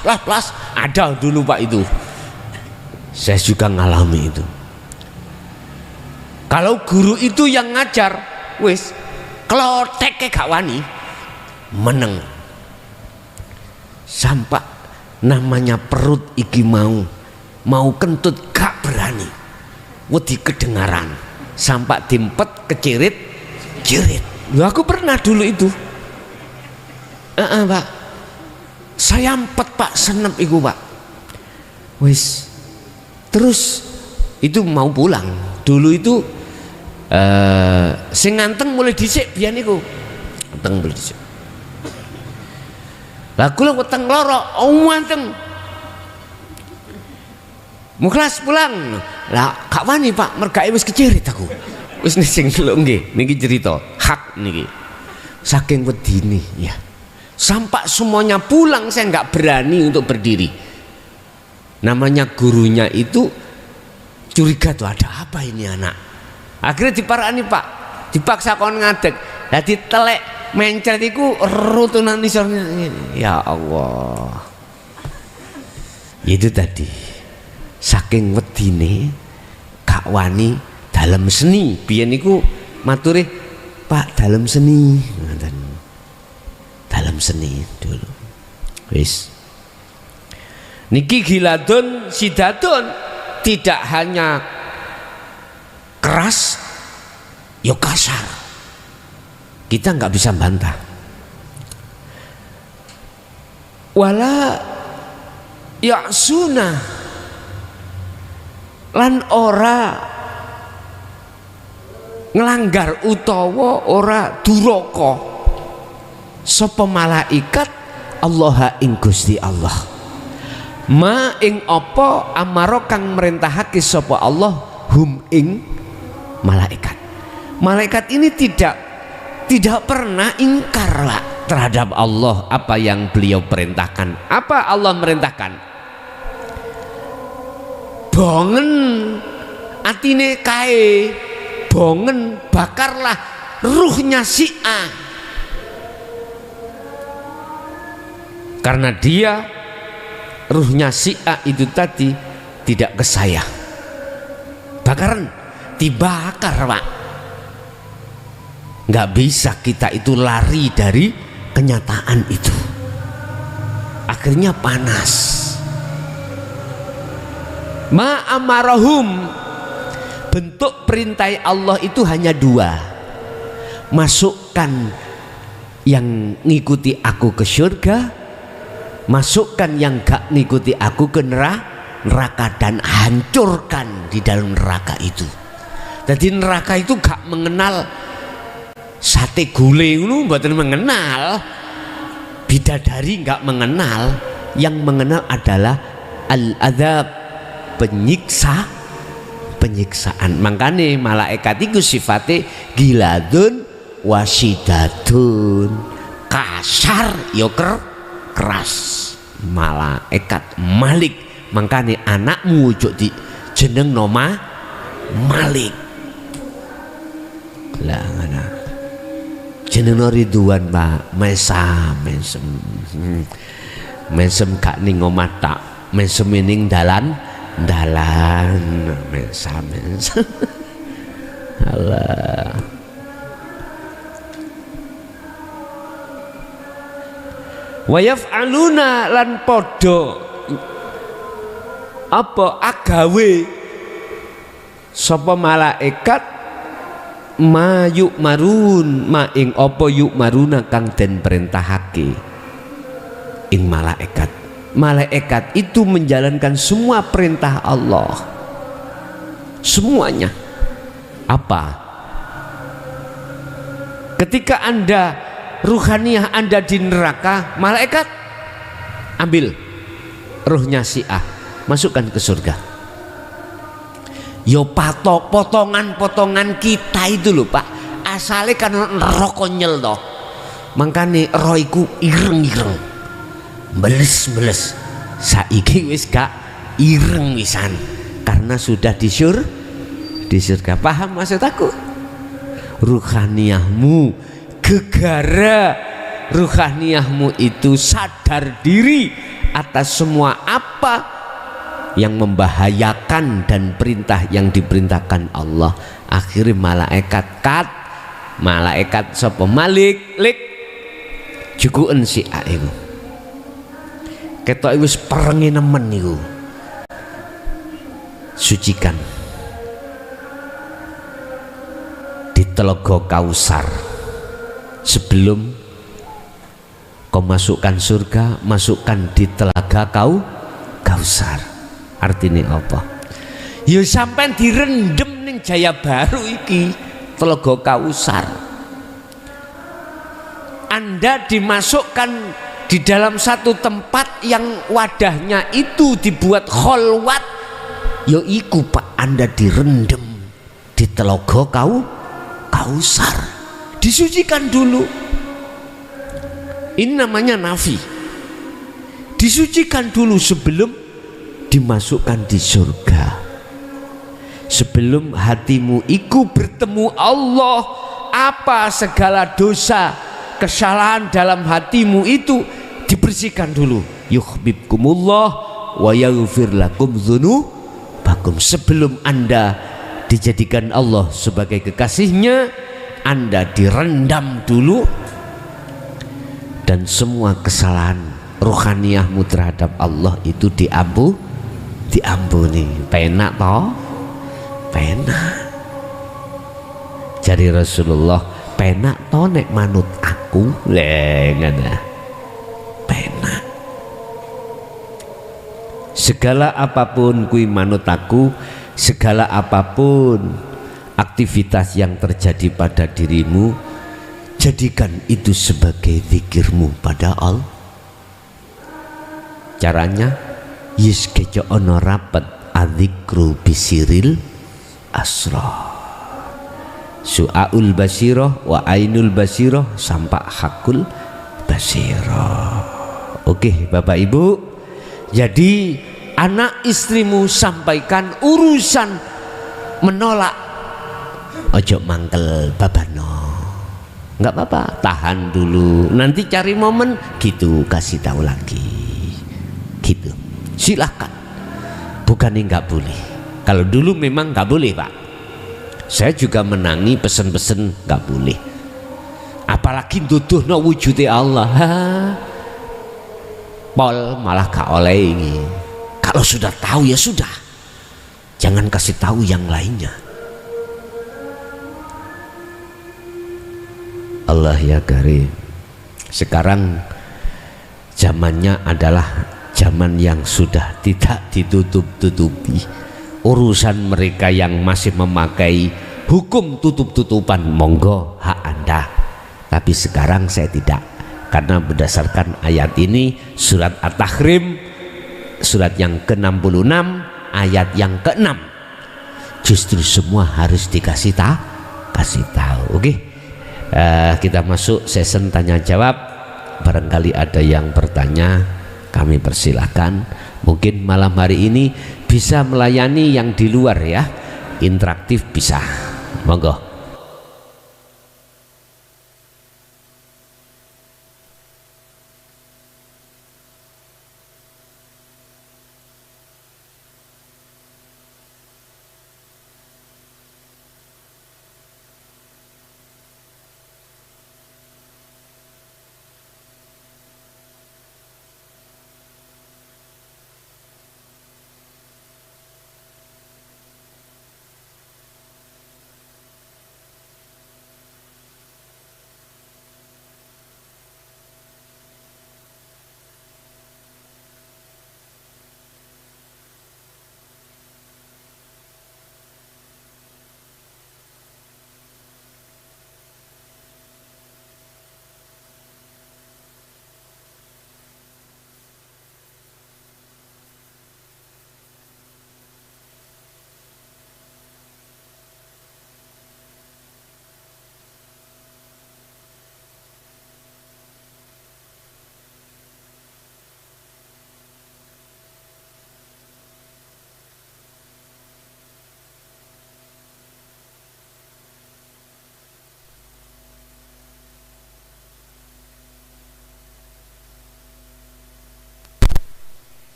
Ada dulu Pak itu. Saya juga ngalami itu. Kalau guru itu yang ngajar, wis kloteke gak wani meneng. Sampai namanya perut iki mau kentut gak berani, wedi kedengaran, sampai dimpet kecirit. Aku pernah dulu itu, Pak, saya empet Pak, senep iku Pak, wis, terus itu mau pulang, dulu itu, sing nganteng mulai dhisik biyen iku, nganteng mulai dhisik. Lah kula weteng loro, nganteng. Mukhlas pulang. Lah gak wani Pak, mergae wis kecirit aku. Wis sing lho nggih, niki cerita hak niki. Saking wedine ya. Sampai semuanya pulang saya nggak berani untuk berdiri. Namanya gurunya itu curiga tuh, ada apa ini anak. Akhirnya diparani Pak, dipaksa kon ngadeg. Lah ditelek mencret iku rutunan isor. Ya Allah. Itu tadi. Saking wedine gak wani dalem seni. Biyen niku maturi, Pak, dalem seni. Ngoten. Dalem seni dulu. Wis. Niki ghiladun syidadun, tidak hanya keras, yo kasar. Kita nggak bisa bantah. Wala ya'suna, lan ora ngelanggar utawa ora duraka sapa malaikat Allah ing Gusti Allah. Ma ing apa amara kang merintahake sapa Allah hum ing malaikat. Malaikat ini tidak pernah ingkar lah terhadap Allah apa yang beliau perintahkan. Apa Allah merintahkan? Bongen atine kae, bongen bakarlah ruhnya si A. Karena dia ruhnya si A itu tadi tidak ke saya. Bakaran dibakar Pak. Nggak bisa kita itu lari dari kenyataan itu. Akhirnya panas. Ma amarahum, bentuk perintah Allah itu hanya dua. Masukkan yang ngikuti aku ke surga, masukkan yang gak ngikuti aku ke neraka, dan hancurkan di dalam neraka itu. Jadi neraka itu gak mengenal sate gule ngono, mboten mengenal. Bidadari nggak mengenal. Yang mengenal adalah al-adzab, penyiksaan. Makanya malaikat itu sifatnya giladun wasidatun, kasar yo keras. malaikat Malik. Makanya anakmu ojo di jeneng nama Malik lah ngana. Jeneng Ridwan Pak, mesem gak ning omah tak, mesem ning dalan mesam. Allah. Wa yaf'aluna lan padha apa agawe sapa malaikat ma yuk marun ma ing apa yuk maruna kang den perintahake ing malaikat itu menjalankan semua perintah Allah semuanya. Apa ketika Anda ruhaniyah Anda di neraka, malaikat ambil ruhnya si A masukkan ke surga. Yo potongan kita itu loh Pak, asalnya kan neraka nyel toh. Makanya roiku ireng-ireng, beles-beles. Saiki wis gak ireng wisan karena sudah di surga. Paham maksud aku? Ruhaniyahmu gegara, ruhaniyahmu itu sadar diri atas semua apa yang membahayakan dan perintah yang diperintahkan Allah. Akhirnya malaikat sapa Malik jukuken si A iku ketok wis perenge nemen niku sucikan di Telaga Kausar. Sebelum kau masukkan surga, masukkan di Telaga Kausar. Artinya apa? Ya sampai direndem ning Jaya Baru iki Telaga Kausar. Anda dimasukkan di dalam satu tempat yang wadahnya itu dibuat kholwat. Ya iku Pak, Anda direndem di Telaga Kausar. Disucikan dulu. Ini namanya nafi. Disucikan dulu sebelum dimasukkan di surga. Sebelum hatimu iku bertemu Allah, apa segala dosa kesalahan dalam hatimu itu dibersihkan dulu. Yuhibbukumullah wa yaghfir lakum dzunubakum. Sebelum Anda dijadikan Allah sebagai kekasihnya, Anda direndam dulu dan semua kesalahan rohaniyahmu terhadap Allah itu diampuni. Penak toh? Penak. Jadi Rasulullah, penak toh nek manut aku ngene. Penak. Segala apapun kui manut aku, segala apapun aktivitas yang terjadi pada dirimu, jadikan itu sebagai zikirmu pada Allah. Caranya yis keco ono rapet adzikru bisiril asra. Su'aul basirah wa ainul basirah sampai hakul basirah. Oke Bapak Ibu, jadi anak istrimu sampaikan urusan menolak, ojo mangkel babano, nggak apa-apa, tahan dulu, nanti cari momen gitu, kasih tahu lagi gitu, silahkan. Bukannya nggak boleh, kalau dulu memang nggak boleh Pak, saya juga menangi pesen-pesen nggak boleh, apalagi duduhna wujudnya Allah. Pol malah gak oleh ini. Kalau sudah tahu ya sudah, jangan kasih tahu yang lainnya. Allah ya karim. Sekarang zamannya adalah zaman yang sudah tidak ditutup-tutupi. Urusan mereka yang masih memakai hukum tutup-tutupan, monggo hak Anda. Tapi sekarang saya tidak, karena berdasarkan ayat ini, surat At-Tahrim, surat yang ke-66, ayat yang ke-6, justru semua harus dikasih tahu. Oke, kita masuk sesi tanya jawab. Barangkali ada yang bertanya, kami persilahkan. Mungkin malam hari ini bisa melayani yang di luar ya, interaktif bisa, monggo.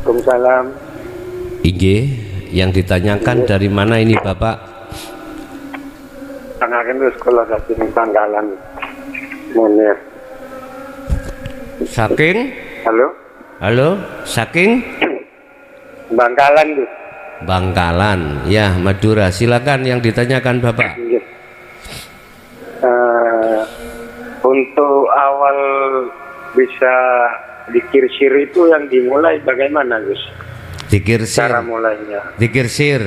Waalaikumsalam. Inggih, yang ditanyakan dari mana ini Bapak? Tangaken wis kula saking Bangkalan. Munir. Saking? Halo? Halo, saking? Bangkalan, Gus. Bangkalan, ya Madura. Silakan yang ditanyakan Bapak. Untuk awal bisa dikir sir itu yang dimulai bagaimana, Gus? Dikir sir. Cara mulainya. Dikir sir.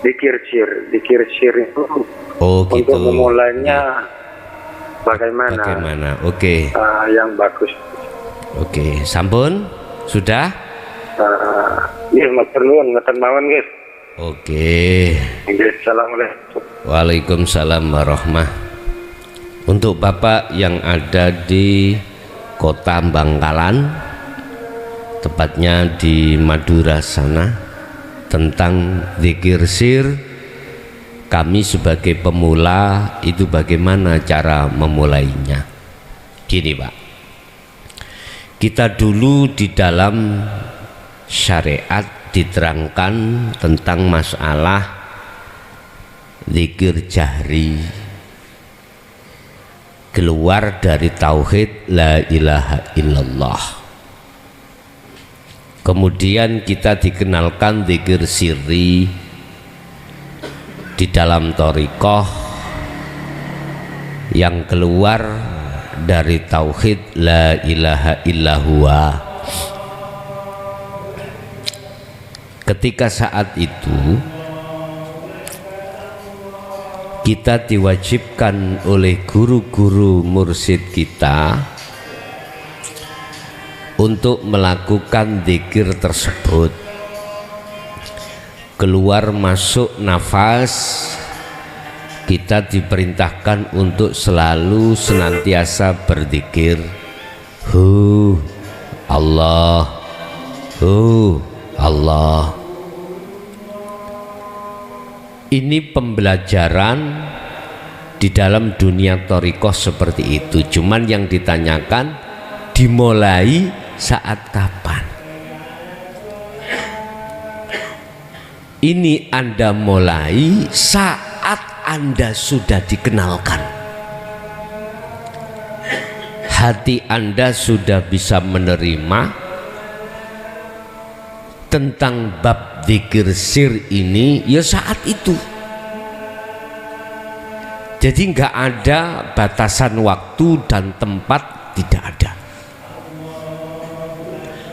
Dikir sir itu. Oh gitu. Untuk memulainya bagaimana? Bagaimana? Oke. Yang bagus. Oke, sampun? Sudah? Iya, matur nuwun, ngeten mawon, Guys. Oke. Assalamualaikum. Waalaikumsalam warahmatullahi. Untuk Bapak yang ada di Kota Bangkalan, tepatnya di Madura sana, tentang zikir sir, kami sebagai pemula itu bagaimana cara memulainya? Gini Pak, kita dulu di dalam syariat diterangkan tentang masalah zikir jahri, keluar dari tauhid la ilaha illallah. Kemudian kita dikenalkan zikir sirri di dalam thariqah yang keluar dari tauhid la ilaha illallah. Ketika saat itu kita diwajibkan oleh guru-guru mursyid kita untuk melakukan zikir tersebut. Keluar masuk nafas, kita diperintahkan untuk selalu senantiasa berzikir Allah, Allah. Ini pembelajaran di dalam dunia thariqah seperti itu. Cuman yang ditanyakan dimulai saat kapan? Ini Anda mulai saat Anda sudah dikenalkan. Hati Anda sudah bisa menerima tentang bab zikir sir ini ya saat itu. Jadi nggak ada batasan waktu dan tempat, tidak ada.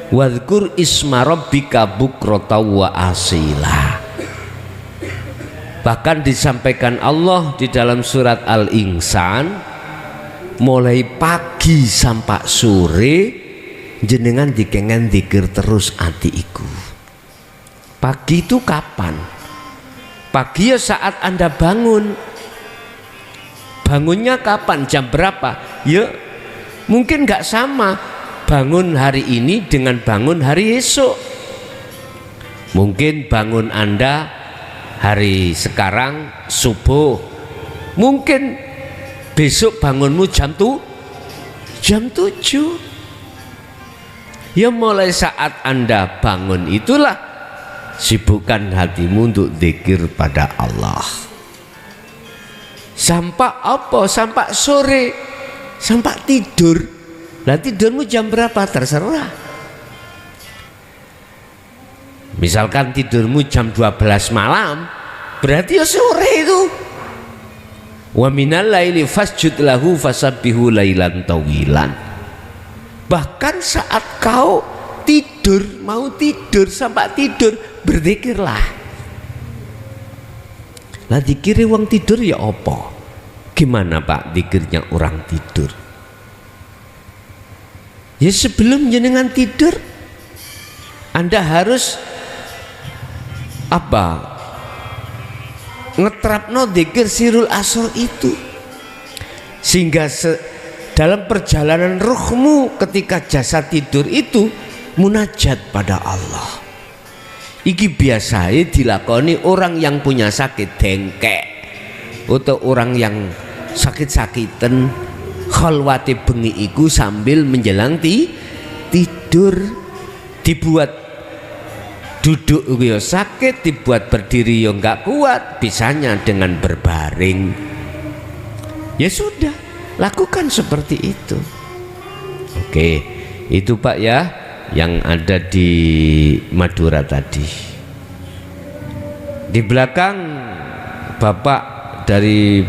Wadhkur isma rabbika bukrata wa asila. Bahkan disampaikan Allah di dalam surat Al-Insan, mulai pagi sampai sore jenengan dikengen zikir terus ati iku. Pagi itu kapan? Pagi ya saat Anda bangun. Bangunnya kapan? Jam berapa? Ya mungkin nggak sama bangun hari ini dengan bangun hari esok. Mungkin bangun Anda hari sekarang subuh, mungkin besok bangunmu jam 7. Ya mulai saat Anda bangun itulah sibukkan hatimu untuk zikir pada Allah. Sampai apa? Sampai sore, sampai tidur. Lah tidurmu jam berapa? Terserah. Misalkan tidurmu jam 12 malam, berarti ya sore itu. Wa minal laili fasjud lahu fasabbihu lailan tawilan. Bahkan saat kau tidur, mau tidur sampai tidur, berzikirlah. Lah dikira wong tidur ya apa? Gimana Pak zikirnya orang tidur? Ya sebelum jenengan tidur Anda harus apa? Ngeterapno zikir sirul asr itu, sehingga dalam perjalanan ruhmu ketika jasa tidur itu munajat pada Allah. Iki biasanya dilakoni orang yang punya sakit dengkek atau orang yang sakit-sakitan khalwate bengi iku sambil menjelang tidur, dibuat duduk yo sakit, dibuat berdiri yo nggak kuat, bisanya dengan berbaring. Ya sudah, lakukan seperti itu. Oke, itu Pak ya yang ada di Madura tadi. Di belakang Bapak dari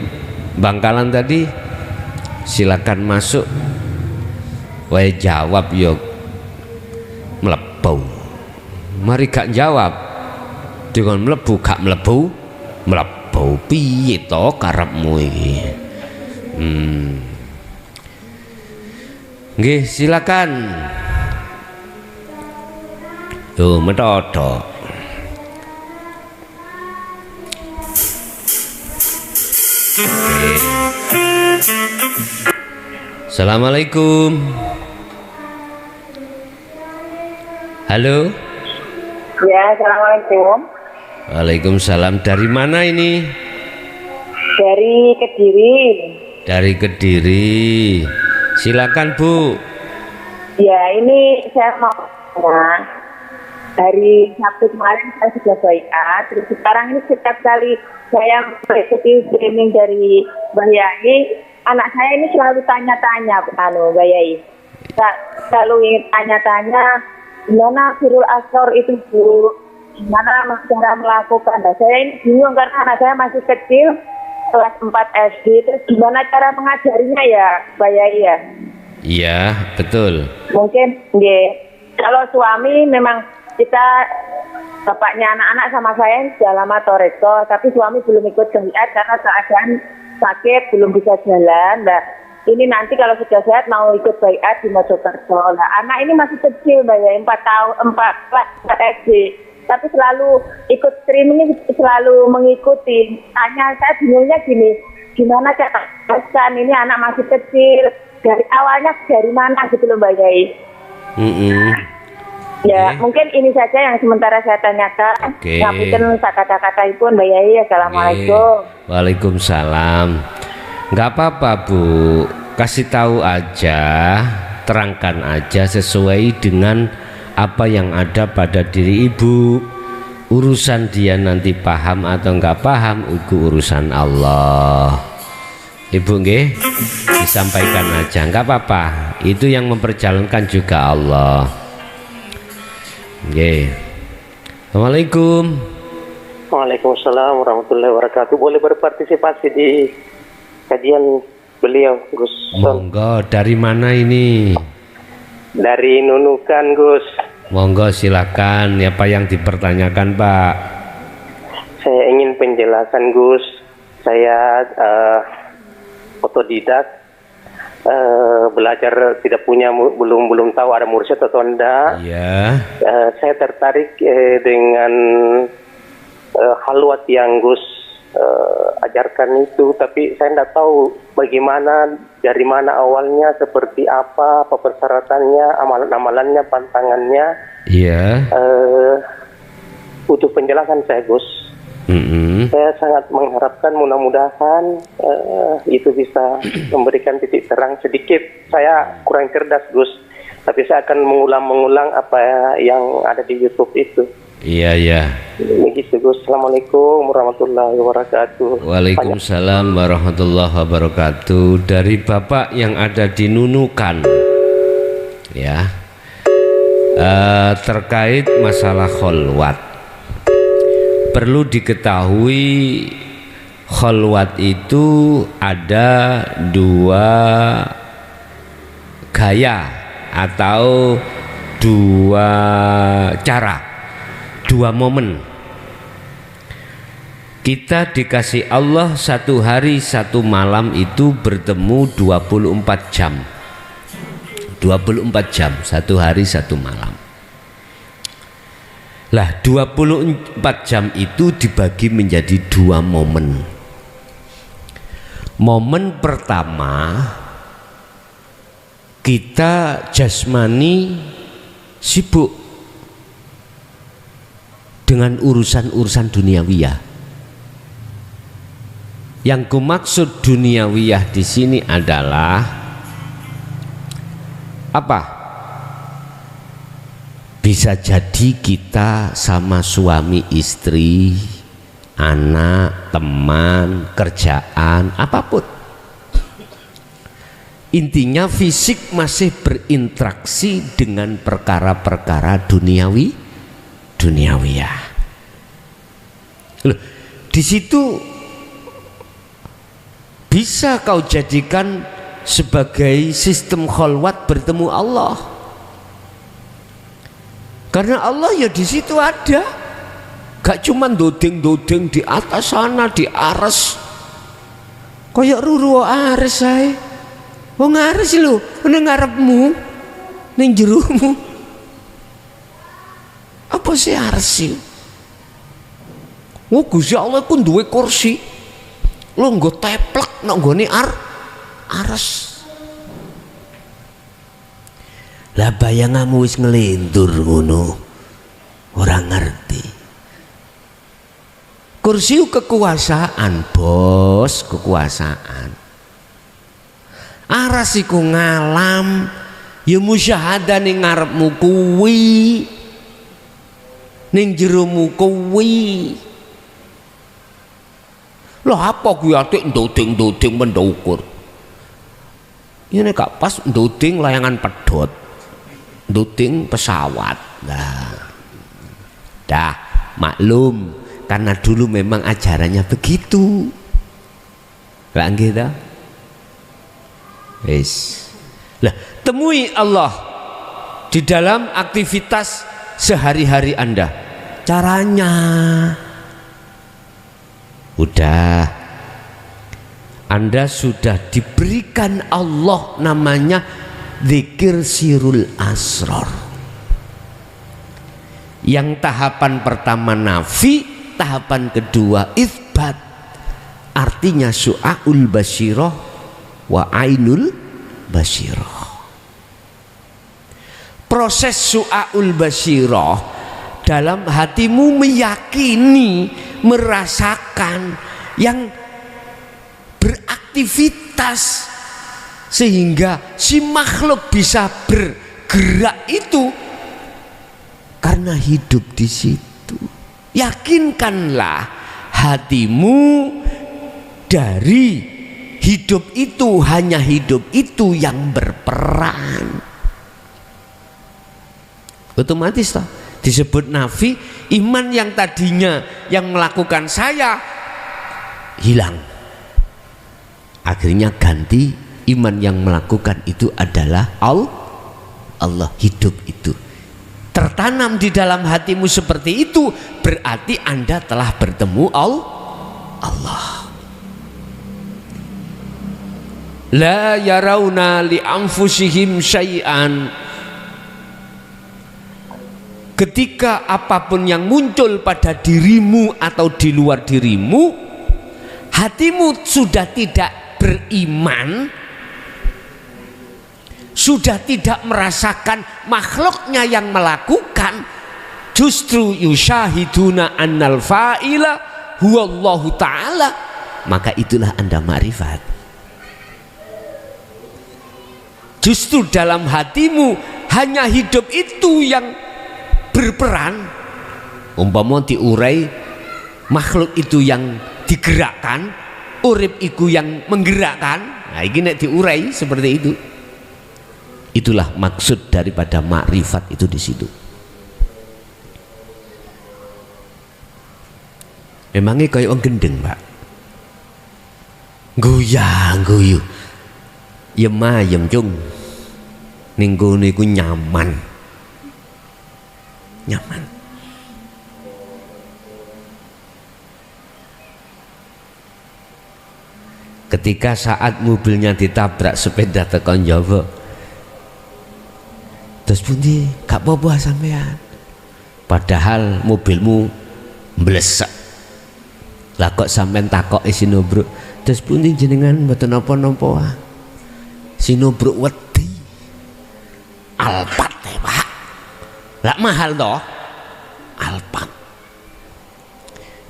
Bangkalan tadi, silakan masuk. Wae jawab yo mlepau. Mari gak jawab dengan mlebu gak mlebu piye to karepmu iki. Nggih silakan. Tuh metodok. Assalamualaikum. Halo. Ya, assalamualaikum. Waalaikumsalam. Dari mana ini? Dari Kediri. Dari Kediri. Silakan Bu. Ya, ini saya mau tanya. Hari Sabtu kemarin saya sudah baiat. Terus sekarang ini setiap kali saya mengikuti streaming dari Mbah Yai, anak saya ini selalu tanya-tanya, Mbah Yai. Selalu ingin tanya-tanya. Gimana sirul asor itu Bu? Gimana cara melakukan? Nah, saya ini bingung karena anak saya masih kecil, kelas 4 SD. Terus gimana cara mengajarinya ya, Mbak Yai ya? Iya, betul. Mungkin, kalau suami memang kita, bapaknya anak-anak sama saya sudah lama toreko, tapi suami belum ikut jihad karena keadaan sakit, belum bisa jalan. Nah, ini nanti kalau sudah sehat mau ikut baiat di Mojokerto. Nah, anak ini masih kecil, Mbak ya, 4 SD. Tapi selalu ikut streaming, selalu mengikuti. Tanya saya bingungnya gini, gimana cara pesan ini anak masih kecil, dari awalnya dari mana gitu loh Mbak Yai. Ya, mungkin ini saja yang sementara saya tanyakan. Ngapunten kata-kata ibu Mbak Yai. Assalamualaikum. Waalaikumsalam. Nggak apa-apa Bu, kasih tahu aja, terangkan aja sesuai dengan apa yang ada pada diri ibu. Urusan dia nanti paham atau nggak paham itu urusan Allah. Ibu nggih, disampaikan aja, nggak apa-apa. Itu yang memperjalankan juga Allah. Nggih. Assalamualaikum. Waalaikumsalam warahmatullahi wabarakatuh. Boleh berpartisipasi di kajian beliau, Gus? Monggo, dari mana ini? Dari Nunukan, Gus. Monggo silakan, apa yang dipertanyakan Pak? Saya ingin penjelasan Gus. Saya otodidak, belajar tidak punya, belum tahu ada mursyid atau enggak. Ya. Saya tertarik dengan halwat yang Gus ajarkan itu, tapi saya tidak tahu bagaimana, dari mana awalnya, seperti apa persyaratannya, amalan-amalannya, pantangannya. Iya. Butuh penjelasan saya Gus. Saya sangat mengharapkan mudah-mudahan itu bisa memberikan titik terang sedikit. Saya kurang cerdas Gus, tapi saya akan mengulang apa yang ada di YouTube itu. Iya, iya. Begitu Gus. Assalamualaikum warahmatullahi wabarakatuh. Waalaikumsalam warahmatullahi wabarakatuh. Dari Bapak yang ada di Nunukan, ya, terkait masalah kholwat. Perlu diketahui kholwat itu ada 2 gaya atau 2 cara, 2 momen. Kita dikasih Allah 1 hari 1 malam itu bertemu 24 jam. 24 jam, 1 hari 1 malam. Lah 24 jam itu dibagi menjadi 2 momen. Momen pertama, kita jasmani sibuk dengan urusan-urusan duniawiyah. Yang kumaksud duniawiyah di sini adalah apa? Bisa jadi kita sama suami istri, anak, teman, kerjaan, apapun. Intinya fisik masih berinteraksi dengan perkara-perkara duniawiyah. Loh, di situ bisa kau jadikan sebagai sistem kholwat bertemu Allah. Karena Allah ya di situ ada, gak cuma dodeng-dodeng di atas sana, di ares. Kayak ruru ares saya. Wong ares lho, ning ngarepmu, ning jerumu. Apa sih ares sih? Oh Gusti Allah ku duwe kursi. Lo nggo teplek nang nggone ares. Lah bayanganmu wis ngelindur ngono, orang ngerti. Kursi kekuasaan bos, kekuasaan. Aras iku ngalam, ya musyahadah ning ngarepmu kuwi, ning jeromu kuwi. Lho apa kuwi atik ndodeng-ndodeng mendukur. Ini gak pas ndodeng layangan pedhot. Ndodeng pesawat. Nah, dah maklum karena dulu memang ajarannya begitu. Lah gitu. Wis. Lah, temui Allah di dalam aktivitas sehari-hari Anda. Caranya udah, Anda sudah diberikan Allah namanya zikir sirul asror. Yang tahapan pertama nafi, tahapan kedua itsbat. Artinya su'aul basyirah wa ainul basyirah. Proses su'aul basyirah dalam hatimu meyakini, merasakan yang beraktivitas sehingga si makhluk bisa bergerak itu karena hidup di situ. Yakinkanlah hatimu dari hidup itu, hanya hidup itu yang berperan. Otomatis toh disebut nafi, iman yang tadinya yang melakukan saya hilang. Akhirnya ganti, iman yang melakukan itu adalah Allah, hidup itu. tertanam di dalam hatimu seperti itu, berarti Anda telah bertemu Allah. La yarawna li anfusihim syai'an. Ketika apapun yang muncul pada dirimu atau di luar dirimu, hatimu sudah tidak beriman, sudah tidak merasakan makhluknya yang melakukan, justru yusyahiduna annal fa'ila huwallahu ta'ala, maka itulah Anda ma'rifat. Justru dalam hatimu hanya hidup itu yang berperan, umpama diurai makhluk itu yang digerakkan, urip iku yang menggerakkan. Nah ini nek diurai seperti itu. Itulah maksud daripada makrifat itu di situ. Memangnya kayak orang gendeng, Pak, goyang guyu yem ayem cung ning gone iku nyaman. Ketika saat mobilnya ditabrak sepeda tekan Jawa, terus pundi gak apa-apa sampean, padahal mobilmu mblesek. Lah kok sampean takok Sinobruk, terus pundi jenengan mboten napa-napa? Sinobruk wedi Alphard Pak. Lah mahal toh Alphard.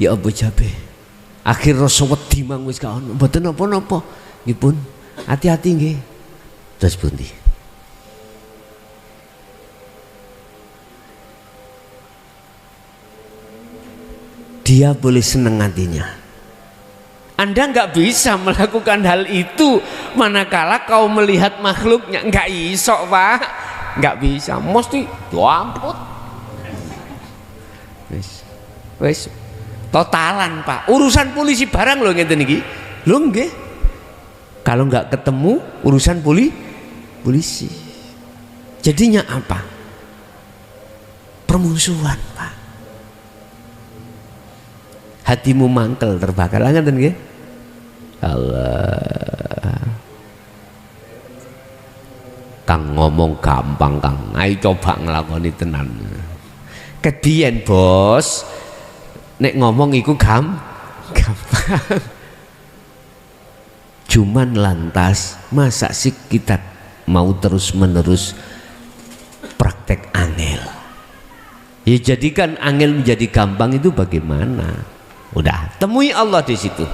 Ya apa jabe, akhir rasa wedi mang wis gak ono, mboten napa-napa. Nggih pun, hati-hati nggih. Terus pundi? Dia boleh seneng hatinya. Anda nggak bisa melakukan hal itu manakala kau melihat makhluknya. Nggak iso, Pak, nggak bisa, mesti diamput. Wes totalan, Pak. Urusan polisi barang loh ngeten iki. Lho nggih. Kalau nggak ketemu urusan polisi. Jadinya apa? Permusuhan, Pak. Hatimu mangkel terbakar, ngeten nggih. Allah. Kang ngomong gampang, Kang. Ayo coba nglakoni tenan. Kedien, Bos. Nek ngomong iku gampang. Cuman lantas masa sih kita mau terus-menerus praktek angel? Ya jadikan angel menjadi gampang itu bagaimana? Udah, temui Allah di situ.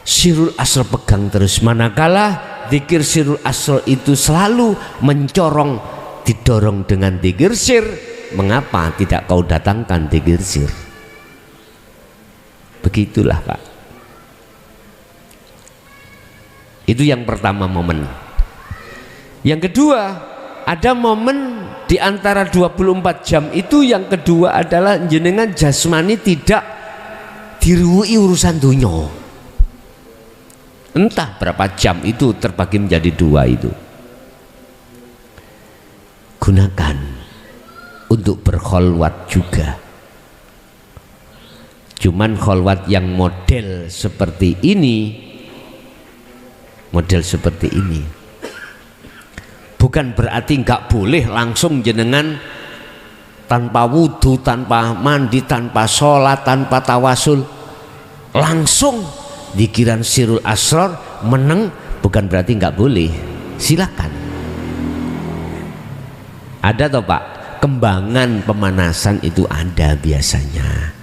Sirul asr pegang terus, manakala zikir sirul asr itu selalu mencorong, didorong dengan zikir sir. Mengapa tidak kau datangkan zikir sir? Begitulah, Pak. Itu yang pertama momen. Yang kedua, ada momen di antara 24 jam itu, yang kedua adalah jenengan jasmani tidak diruwi urusan dunia. Entah berapa jam itu terbagi menjadi dua itu. Gunakan untuk berkholwat juga. Cuman kholwat yang model seperti ini, bukan berarti nggak boleh langsung jenengan tanpa wudhu, tanpa mandi, tanpa sholat, tanpa tawasul, langsung dikiran sirul asror meneng, bukan berarti nggak boleh. Silakan. Ada toh, Pak, kembangan pemanasan itu ada biasanya.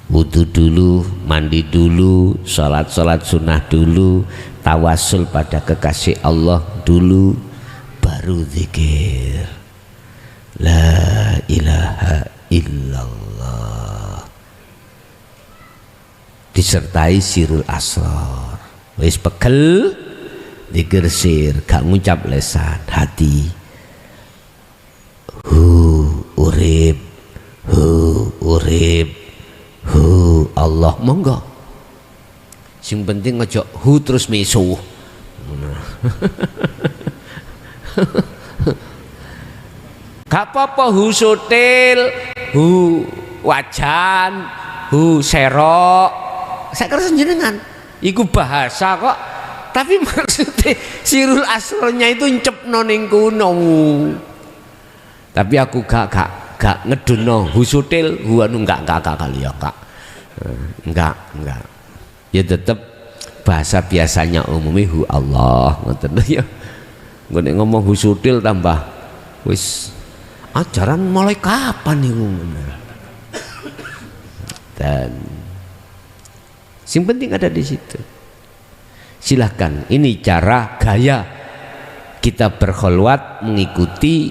Wudhu dulu, mandi dulu, sholat sunnah dulu, tawasul pada kekasih Allah dulu, baru zikir la ilaha illallah disertai sirul asrar. Wis pegel zikir sir, gak ngucap lesan, hati urip Allah, monggo. Sing penting ojo terus mesu. Gak apa-apa hu sutil, hu wajan, hu serok. Saya kira jenengan iku bahasa kok. Tapi maksudnya sirul asrulnya itu ncepno ning kuno. Tapi aku gak ngeduno hu sutil, hu anu enggak kali ya, Kak. Enggak. Ya tetap bahasa biasanya umumnya hu Allah ngoten ya. Nek ngomong hu sutil tambah wis ajaran mulai kapan nih dan yang penting ada di situ. Silahkan, ini cara gaya kita berkholwat mengikuti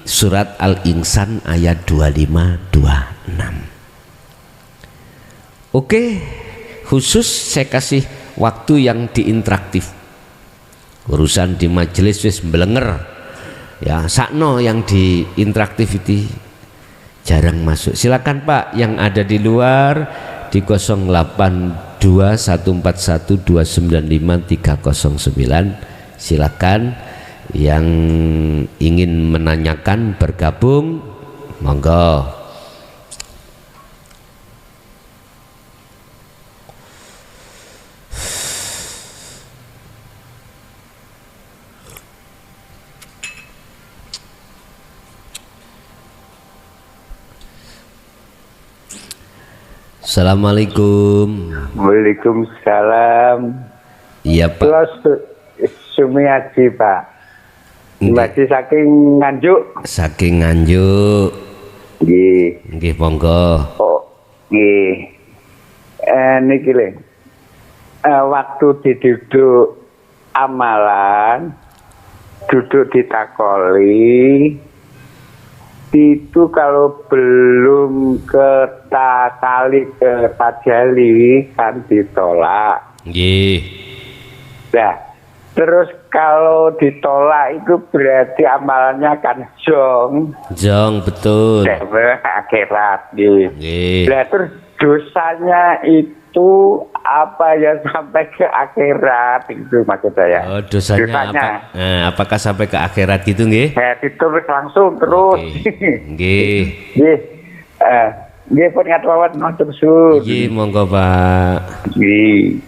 surat Al-Insan ayat 25-26. Oke, khusus saya kasih waktu yang diinteraktif. Urusan di majelis wis mbelenger. Ya, sakno yang di interactivity jarang masuk. Silakan Pak yang ada di luar di 082141295309. Silakan yang ingin menanyakan bergabung, monggo. Assalamualaikum. Waalaikumsalam. Iya Pak. Kula Sumiaji Pak. Masih saking Nganjuk. Saking Nganjuk. Nggih. Nggih monggo. Oh, nggih. Niki le. Waktu diduduk amalan, duduk ditakoli, itu kalau belum ke kali ke tajali kan ditolak. Nggih. Nah, terus kalau ditolak itu berarti amalannya kan jong. Jong betul. Akhirat nggih. Nggih. Nah, terus dosanya itu apa ya sampai ke akhirat itu maksud saya. Oh, dosanya. Apa? Apakah sampai ke akhirat gitu nggih? Ditulis langsung terus. Nggih. Nggih. Nggih pun ngatawat matur suwun. Nggih monggo Pak. Nggih.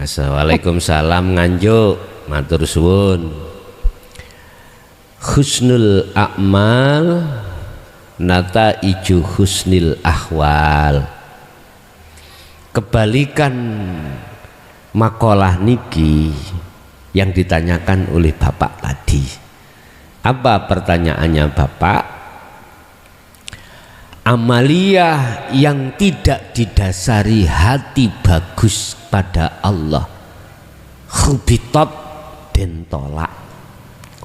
Assalamualaikum Nganjuk, matur suwun. Husnul a'mal nata iju husnil ahwal. Kebalikan makalah niki yang ditanyakan oleh Bapak tadi. Apa pertanyaannya Bapak? Amalia yang tidak didasari hati bagus pada Allah khubitat den tolak.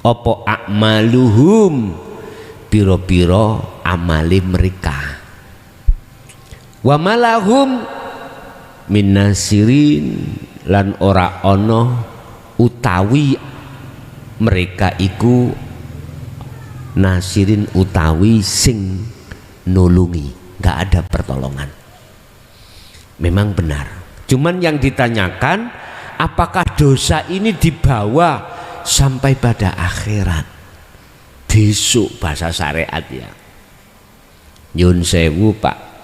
Opo a'maluhum piro-piro amali mereka. Wa malahum minasirin lan ora ono utawi mereka iku nasirin utawi sing nulungi, nggak ada pertolongan. Memang benar. Cuman yang ditanyakan apakah dosa ini dibawa sampai pada akhirat besok bahasa syariat ya. Nyun sewu Pak.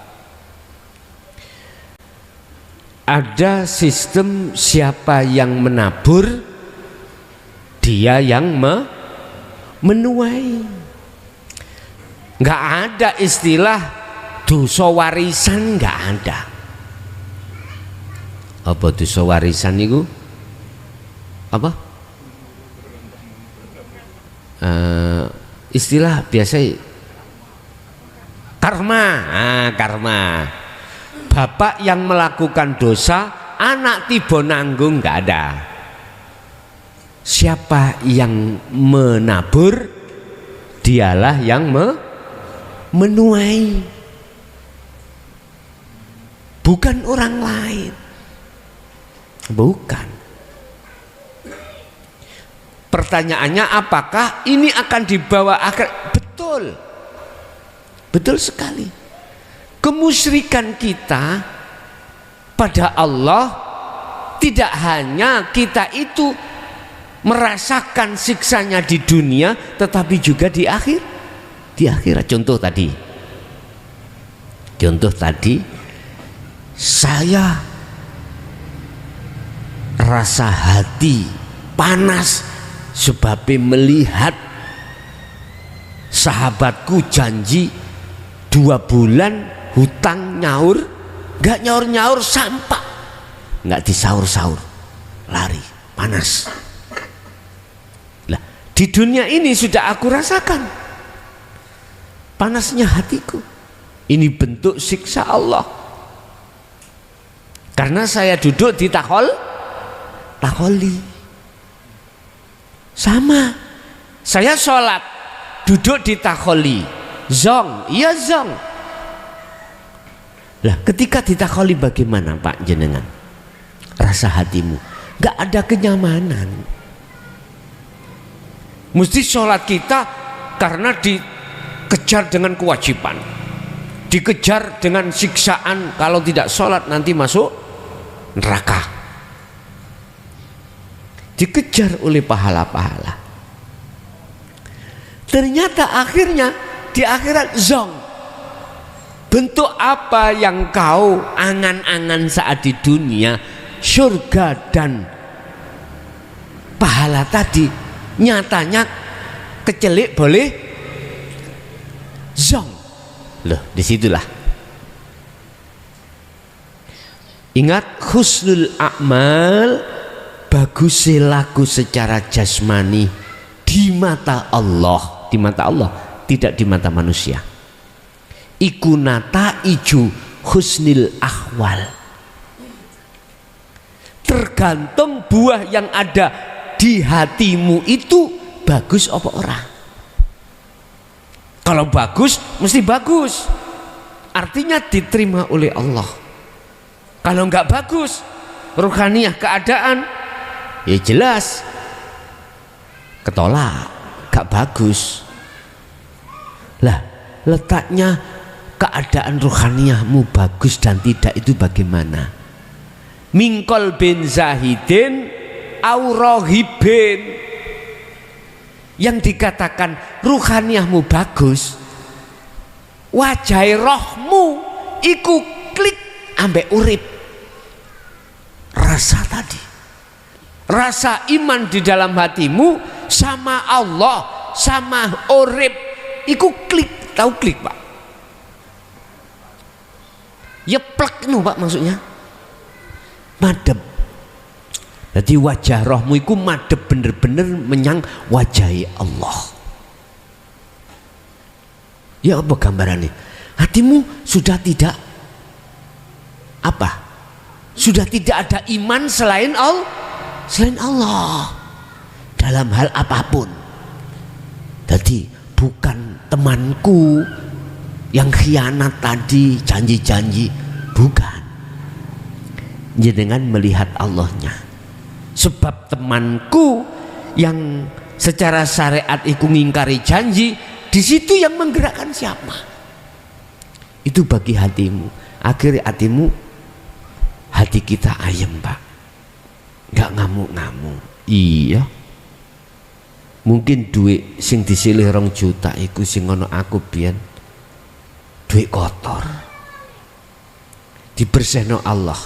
Ada sistem siapa yang menabur dia yang menuai. Nggak ada istilah dosa warisan, nggak ada. Apa dosa warisan itu? Apa? Istilah biasa karma. Karma. Bapak yang melakukan dosa, anak tiba nanggung, nggak ada. Siapa yang menabur, dialah yang menuai, bukan orang lain. Bukan. Pertanyaannya apakah ini akan dibawa akhir? Betul. Betul sekali. Kemusyrikan kita pada Allah tidak hanya kita itu merasakan siksanya di dunia, tetapi juga di di akhirat. Contoh tadi saya rasa hati panas sebab melihat sahabatku janji 2 bulan hutang nyaur, gak nyaur sampah, gak disaur-saur, lari panas. Lah, di dunia ini sudah aku rasakan panasnya hatiku. Ini bentuk siksa Allah. Karena saya duduk di takholi. Sama. Saya sholat, duduk di takholi. Zong, iya zong. Lah, ketika di takholi bagaimana Pak jenengan? Rasa hatimu gak ada kenyamanan. Mesti sholat kita karena dikejar dengan kewajiban, dikejar dengan siksaan. Kalau tidak sholat nanti masuk neraka, dikejar oleh pahala-pahala. Ternyata akhirnya di akhirat zong. Bentuk apa yang kau angan-angan saat di dunia, surga dan pahala tadi, nyatanya kecelik boleh zong. Loh, disitulah. Ingat, husnul a'mal, bagus laku secara jasmani di mata Allah, tidak di mata manusia. Iku nata iju husnil ahwal. Tergantung buah yang ada di hatimu itu bagus apa orang. Kalau bagus mesti bagus, artinya diterima oleh Allah. Kalau enggak bagus, ruhaniyah keadaan, ya jelas ketolak, gak bagus. Lah, letaknya keadaan ruhaniyahmu bagus dan tidak itu bagaimana? Mingkol bin zahidin aurohibin. Yang dikatakan ruhaniyahmu bagus, wajah rohmu iku klik ambek urip. Rasa tadi, rasa iman di dalam hatimu sama Allah, sama urip iku klik. Tahu klik Pak? Ya plek no Pak, maksudnya madep. Jadi wajah rohmu iku madep bener-bener menyang wajahi Allah. Ya apa gambarannya? Hatimu sudah tidak apa? Sudah tidak ada iman selain Allah dalam hal apapun. Jadi bukan temanku yang khianat tadi, janji-janji, bukan. Jenengan melihat Allahnya. Sebab temanku yang secara syariat itu ngingkari janji, di situ yang menggerakkan siapa? Itu bagi hatimu. Akhirnya hati kita ayem Pak, nggak ngamuk-ngamuk. Iya. Mungkin duit sing disilih 2 juta iku sing ngono aku biyen duit kotor. Dibersihno Allah.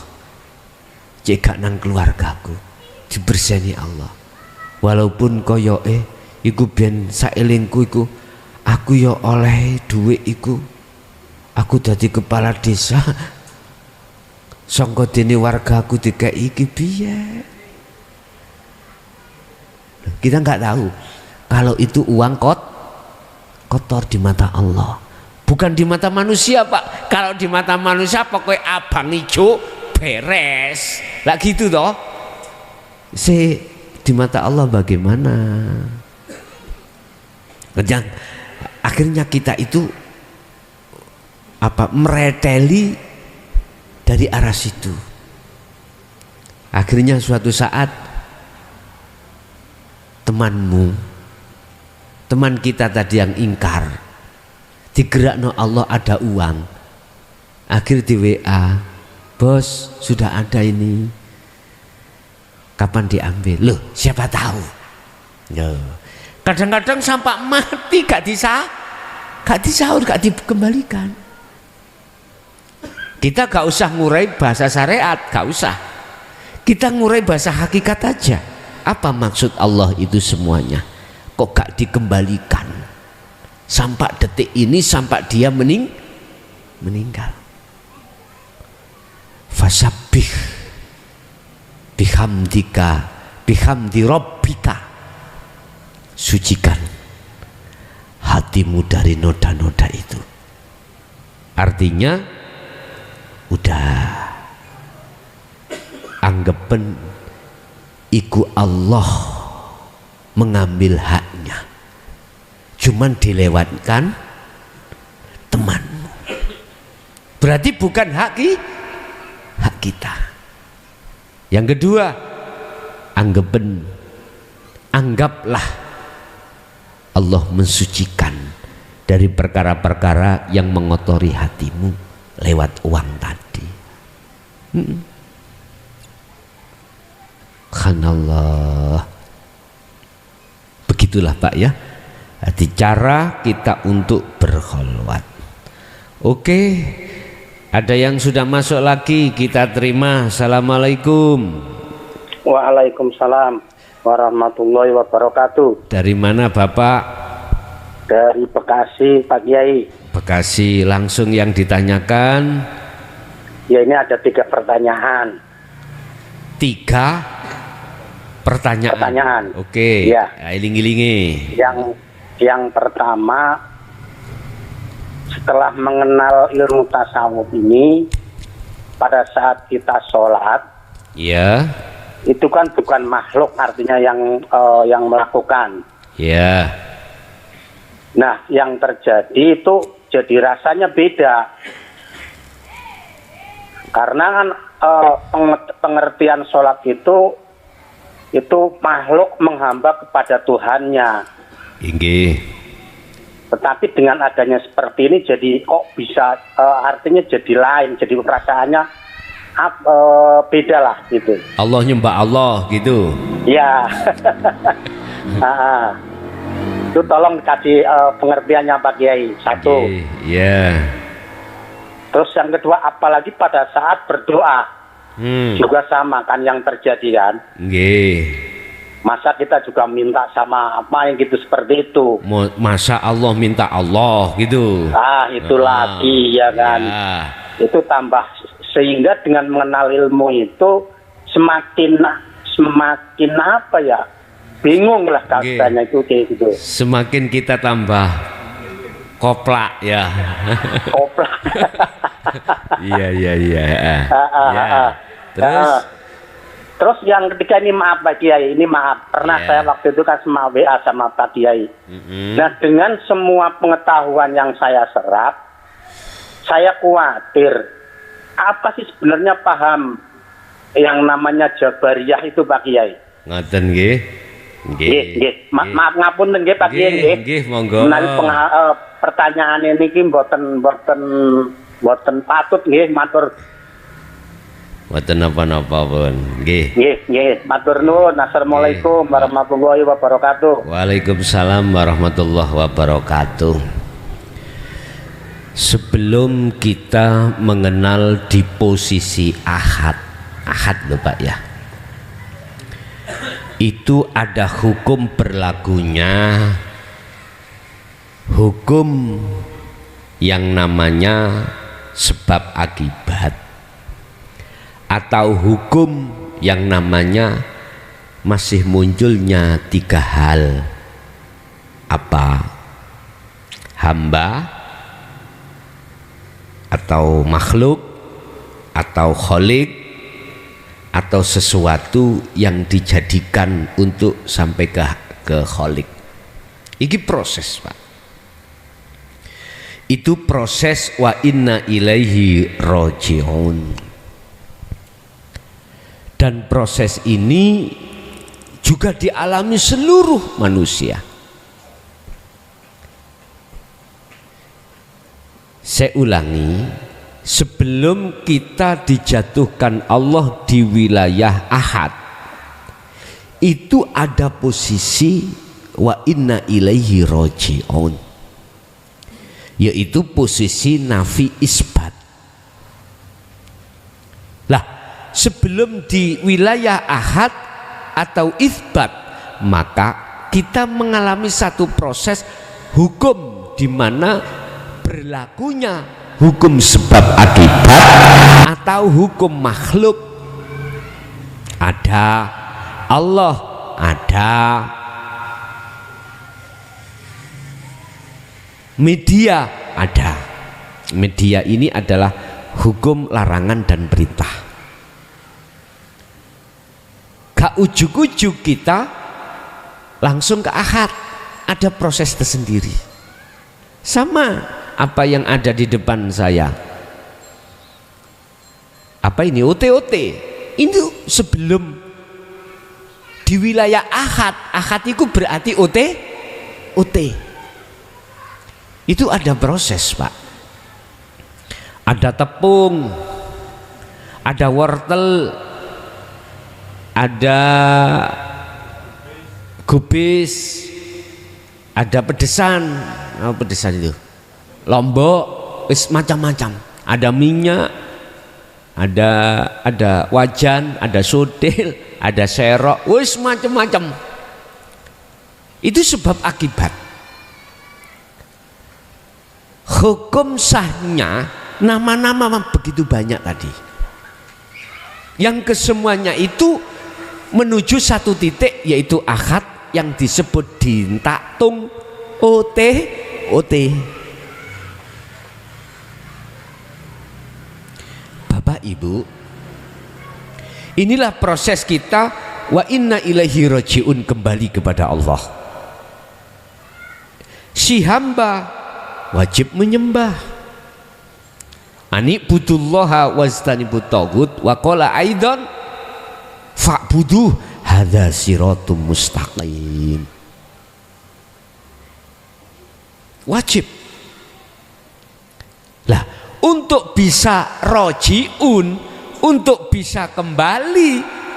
Cek gak nang keluargaku, dibersihni Allah. Walaupun koyoke iku biyen saelingku iku aku ya oleh duit iku. Aku dadi kepala desa. Sangka dene wargaku dikei iki piye? Kita nggak tahu kalau itu uang kotor di mata Allah, bukan di mata manusia Pak. Kalau di mata manusia pokoknya abang ijo beres lah gitu toh. Di mata Allah bagaimana? Akhirnya kita itu mereteli dari arah situ. Akhirnya suatu saat teman kita tadi yang ingkar, digerakno Allah ada uang. Akhir di WA, bos sudah ada ini, kapan diambil? Loh, siapa tahu? Kadang-kadang sampai mati gak gak disaur, gak dikembalikan. Kita gak usah ngurai bahasa syariat, gak usah. Kita ngurai bahasa hakikat aja. Apa maksud Allah itu semuanya? Kok gak dikembalikan? Sampai detik ini, sampai dia meninggal. Fasabbih bihamdika bihamdi rabbika, sucikan hatimu dari noda-noda itu. Artinya udah anggapan iku Allah mengambil haknya, cuman dilewatkan temanmu. Berarti bukan hak kita. Yang kedua, anggaplah Allah mensucikan dari perkara-perkara yang mengotori hatimu lewat uang tadi. Subhanallah. Begitulah Pak ya. Jadi cara kita untuk berkholwat. Oke. Ada yang sudah masuk lagi, kita terima. Assalamualaikum. Waalaikumsalam warahmatullahi wabarakatuh. Dari mana Bapak? Dari Bekasi, Pak Kiai. Bekasi, langsung yang ditanyakan. Ya, ini ada 3 pertanyaan. 3 pertanyaan. Oke. Ya. Iling-ilingi. Yang pertama, setelah mengenal ilmu tasawuf ini, pada saat kita sholat, ya, itu kan bukan makhluk, artinya yang melakukan. Ya. Nah, yang terjadi itu jadi rasanya beda. Karena kan pengertian sholat itu makhluk menghamba kepada Tuhannya. Inggih. Tetapi dengan adanya seperti ini jadi kok bisa artinya jadi lain, jadi perasaannya beda lah gitu. Allah nyembah Allah gitu. Ya. Itu tolong kasih pengertiannya Pak Kiai. 1. Ya. Terus yang kedua, apalagi pada saat berdoa juga sama kan yang terjadi kan. Nggih. Masa kita juga minta sama apa yang gitu seperti itu. Masa Allah minta Allah gitu. Itu lagi ya kan. Ya. Itu tambah, sehingga dengan mengenal ilmu itu semakin apa ya, bingung lah katanya itu kayak gitu. Semakin kita tambah koplak ya. Koplak. Iya. Terus yang ketiga ini, maaf Pak Kiai, ini maaf. Pernah saya waktu itu kan sama WA sama Pak Kiai. Nah, dengan semua pengetahuan yang saya serap, saya khawatir apa sih sebenarnya paham yang namanya Jabariyah itu Pak Kiai? Ngoten nggih. Nggih. Maaf ngapunten nggih Pak Kiai nggih. Nggih, monggo. Menawi pertanyaan ini mboten patut nggih matur. Mboten napa-napa pun. Nggih. Nggih. Matur nuwun. Assalamualaikum warahmatullahi wabarakatuh. Waalaikumsalam warahmatullahi wabarakatuh. Sebelum kita mengenal di posisi ahad loh Pak ya, itu ada hukum berlakunya, hukum yang namanya sebab akibat, atau hukum yang namanya masih munculnya 3 hal. Apa? Hamba, atau makhluk, atau kholik, atau sesuatu yang dijadikan untuk sampai ke kholik. Ini proses Pak. Itu proses wa inna ilaihi roji'un. Dan proses ini juga dialami seluruh manusia. Saya ulangi, sebelum kita dijatuhkan Allah di wilayah ahad, itu ada posisi wa inna ilaihi roji'un. yaitu posisi nafi isbat. Lah, sebelum di wilayah ahad atau isbat, maka kita mengalami satu proses hukum di mana berlakunya hukum sebab akibat atau hukum makhluk. Ada Allah, ada media, ada. Media ini adalah hukum larangan dan perintah. Gak ujuk-ujuk kita langsung ke ahad, ada proses tersendiri. Sama apa yang ada di depan saya. Apa ini? OT-OT. Itu sebelum di wilayah ahad. Ahad itu berarti OT. Itu ada proses, Pak. Ada tepung, ada wortel, ada gubis, ada pedesan. Apa pedesan itu? Lombok, macam-macam. Ada minyak, ada wajan, ada sodil, ada serok, wis macam-macam. Itu sebab akibat. Hukum sahnya nama-nama begitu banyak tadi. Yang kesemuanya itu menuju satu titik, yaitu ahad yang disebut dintaktung OT. Bapak Ibu, inilah proses kita wa inna ilaihi rajiun, kembali kepada Allah. Si hamba wajib menyembah. Ani budullaha waztanibut tagut wa qala aidan fa'budu hadza siratum mustaqim. Wajib. Lah, untuk bisa rojiun, untuk bisa kembali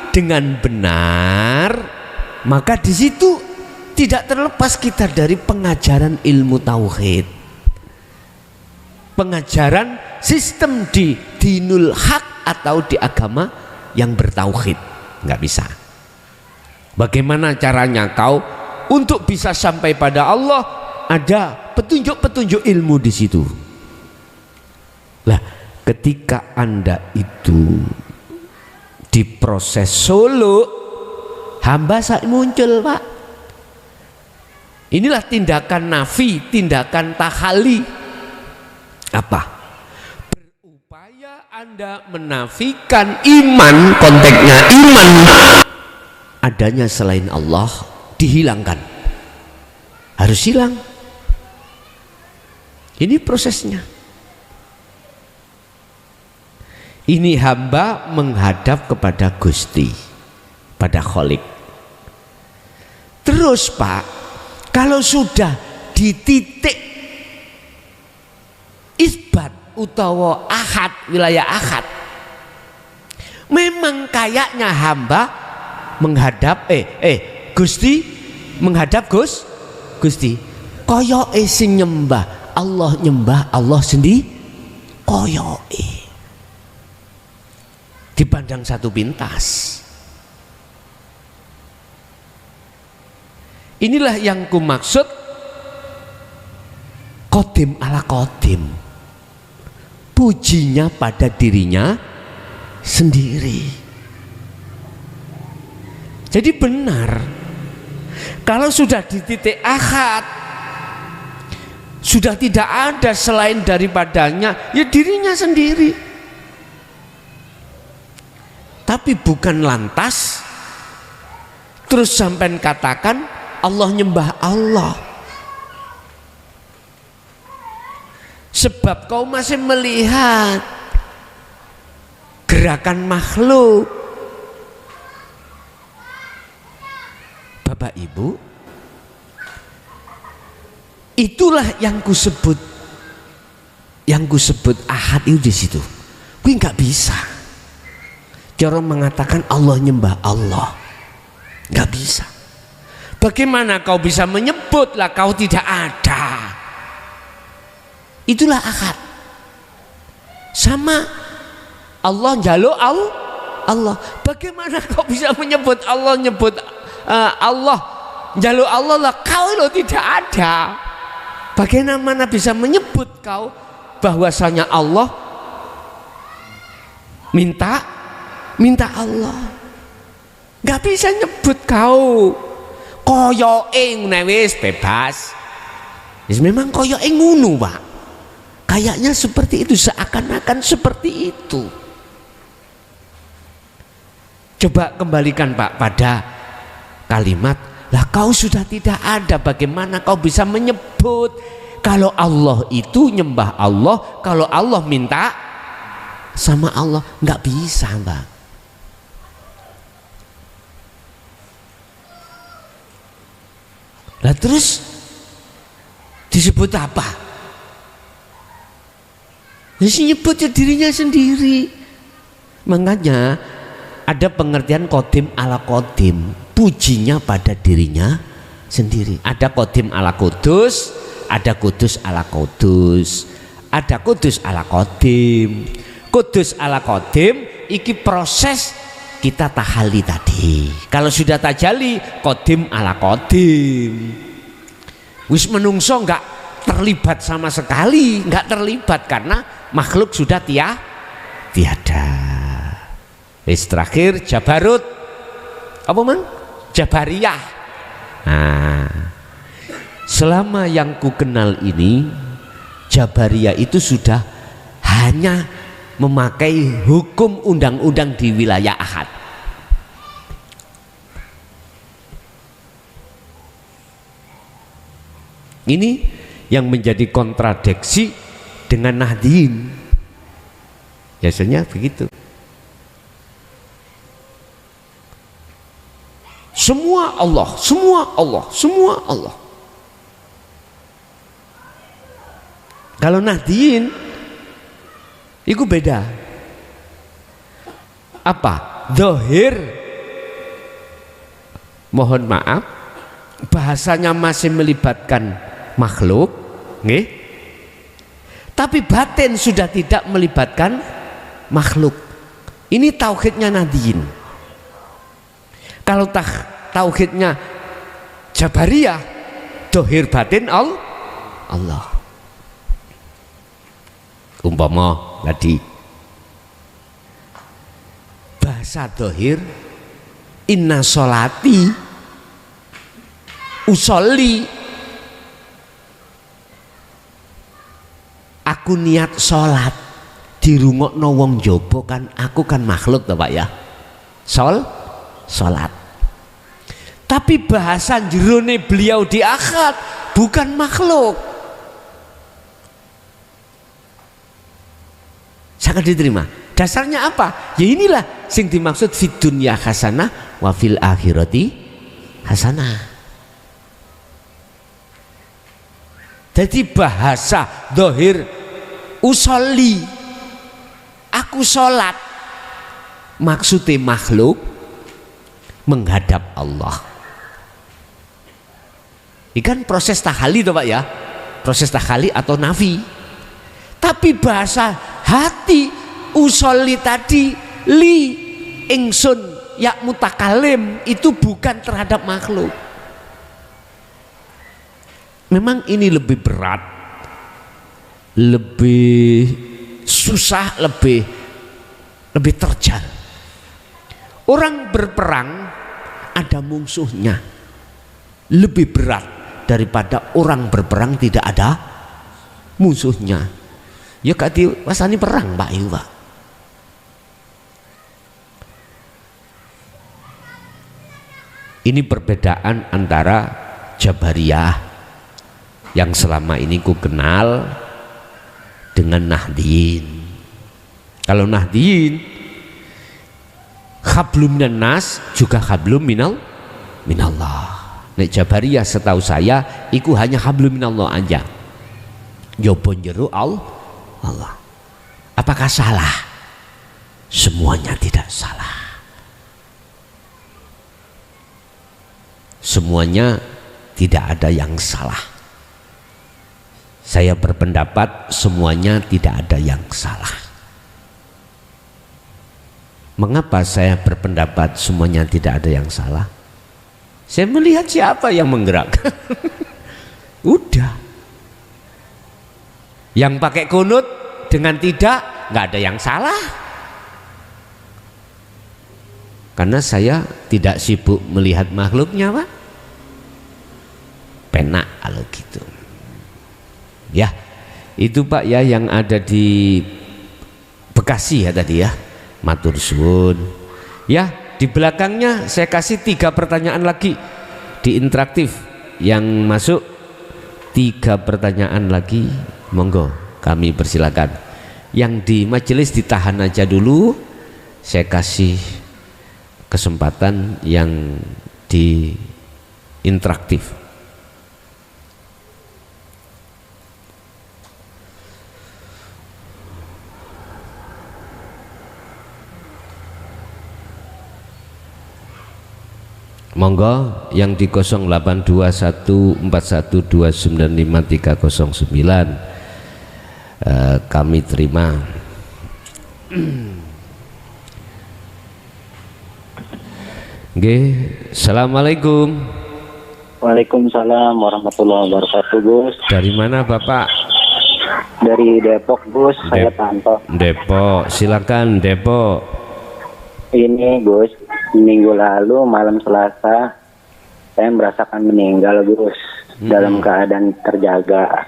dengan benar, maka di situ tidak terlepas kita dari pengajaran ilmu tauhid, pengajaran sistem di dinul haq atau di agama yang bertauhid. Nggak bisa. Bagaimana caranya kau untuk bisa sampai pada Allah? Ada petunjuk-petunjuk ilmu di situ. Lah, ketika Anda itu diproses solo, hamba saat muncul, Pak. Inilah tindakan nafi, tindakan tahali. Apa? Berupaya Anda menafikan iman, konteksnya iman adanya selain Allah, dihilangkan. Harus hilang. Ini prosesnya. Ini hamba menghadap kepada Gusti, pada Kholik. Terus Pak, kalau sudah di titik isbat utawa ahad, wilayah ahad, memang kayaknya hamba menghadap Gusti, menghadap Gusti. Koyoke sing nyembah Allah sendiri, koyoke dipandang satu pintas. Inilah yang ku maksud kodim ala kodim, pujinya pada dirinya sendiri. Jadi benar, kalau sudah di titik ahad, sudah tidak ada selain daripadanya, ya dirinya sendiri. Tapi bukan lantas terus sampai katakan Allah nyembah Allah. Sebab kau masih melihat gerakan makhluk. Bapak Ibu, itulah yang kusebut ahad itu di situ. Gue nggak bisa. Cara mengatakan Allah nyembah Allah, nggak bisa. Bagaimana kau bisa menyebut lah kau tidak ada? Itulah akad. Sama Allah njaluk Allah. Bagaimana kau bisa menyebut Allah, Allah njaluk Allah lah, kau lo tidak ada. Bagaimana bisa menyebut kau bahwasanya Allah minta Allah? Nggak bisa nyebut kau. Koyoke ngene wis bebas. Wis memang koyoke ngono, Pak. Kayaknya seperti itu, seakan-akan seperti itu. Coba kembalikan Pak pada kalimat, lah kau sudah tidak ada, bagaimana kau bisa menyebut kalau Allah itu nyembah Allah, kalau Allah minta sama Allah? Nggak bisa, Mbak. Lah terus disebut apa? Nyebutnya dirinya sendiri. Makanya ada pengertian kodim ala kodim, pujinya pada dirinya sendiri. Ada kodim ala kudus, ada kudus ala kudus, ada kudus ala kodim. Kudus ala kodim iki proses kita tahali tadi. Kalau sudah tajali, kodim ala kodim. Wis menungso enggak terlibat sama sekali, enggak terlibat karena makhluk sudah tiada. Wis terakhir Jabarut. Apa mang? Jabariyah. Nah, selama yang ku kenal ini, Jabariyah itu sudah hanya memakai hukum undang-undang di wilayah ahad. Ini yang menjadi kontradiksi dengan Nahdien. Biasanya begitu. Semua Allah, semua Allah, semua Allah. Kalau Nahdien itu beda. Apa? Zahir. Mohon maaf, bahasanya masih melibatkan makhluk, nggih. Tapi batin sudah tidak melibatkan makhluk. Ini tauhidnya Nahdien. Kalau tauhidnya Jabariyah, zahir batin Allah. Umpama tadi bahasa zahir, inna sholati usolli, aku niat sholat, dirungokno wong jaba kan, aku kan makhluk toh Pak ya, sholat. Tapi bahasa jerone beliau di akad bukan makhluk. Sangat diterima. Dasarnya apa? Ya inilah sing dimaksud fid dunya hasanah wa fil akhirati hasanah. Jadi bahasa zahir usolli, aku sholat, maksudnya makhluk menghadap Allah. Ini kan proses tahali toh Pak ya, proses tahali atau nafi. Tapi bahasa hati usolli tadi, li ingsun ya mutakalim, itu bukan terhadap makhluk. Memang ini lebih berat, lebih susah, lebih terjal. Orang berperang ada musuhnya, lebih berat daripada orang berperang tidak ada musuhnya. Ya kati wasani perang Pak Ibu Pak. Ini perbedaan antara Jabariyah yang selama ini ku kenal dengan Nahdien. Kalau Nahdien hablum minan nas juga hablum minallah. Nek Jabariyah setahu saya iku hanya hablum minallah aja. Jobon jero Allah. Apakah salah? Semuanya tidak salah. Semuanya tidak ada yang salah. Saya berpendapat semuanya tidak ada yang salah. Mengapa saya berpendapat semuanya tidak ada yang salah? Saya melihat siapa yang menggerakkan. Udah. Yang pakai kunut dengan tidak, nggak ada yang salah. Karena saya tidak sibuk melihat makhluknya, Pak. Penak kalau gitu. Ya, itu Pak ya yang ada di Bekasi ya tadi ya. Matur suwun. Ya, di belakangnya saya kasih 3 pertanyaan lagi di interaktif. Yang masuk 3 pertanyaan lagi, monggo kami persilakan. Yang di majelis ditahan aja dulu. Saya kasih kesempatan yang di interaktif. Monggo yang di 082141295309 kami terima. Nggih, assalamualaikum. Waalaikumsalam warahmatullahi wabarakatuh, Gus. Dari mana Bapak? Dari Depok, Gus. Saya pantau. Depok, silakan Depok. Ini, Gus, minggu lalu malam Selasa saya merasakan meninggal, Gus, dalam keadaan terjaga.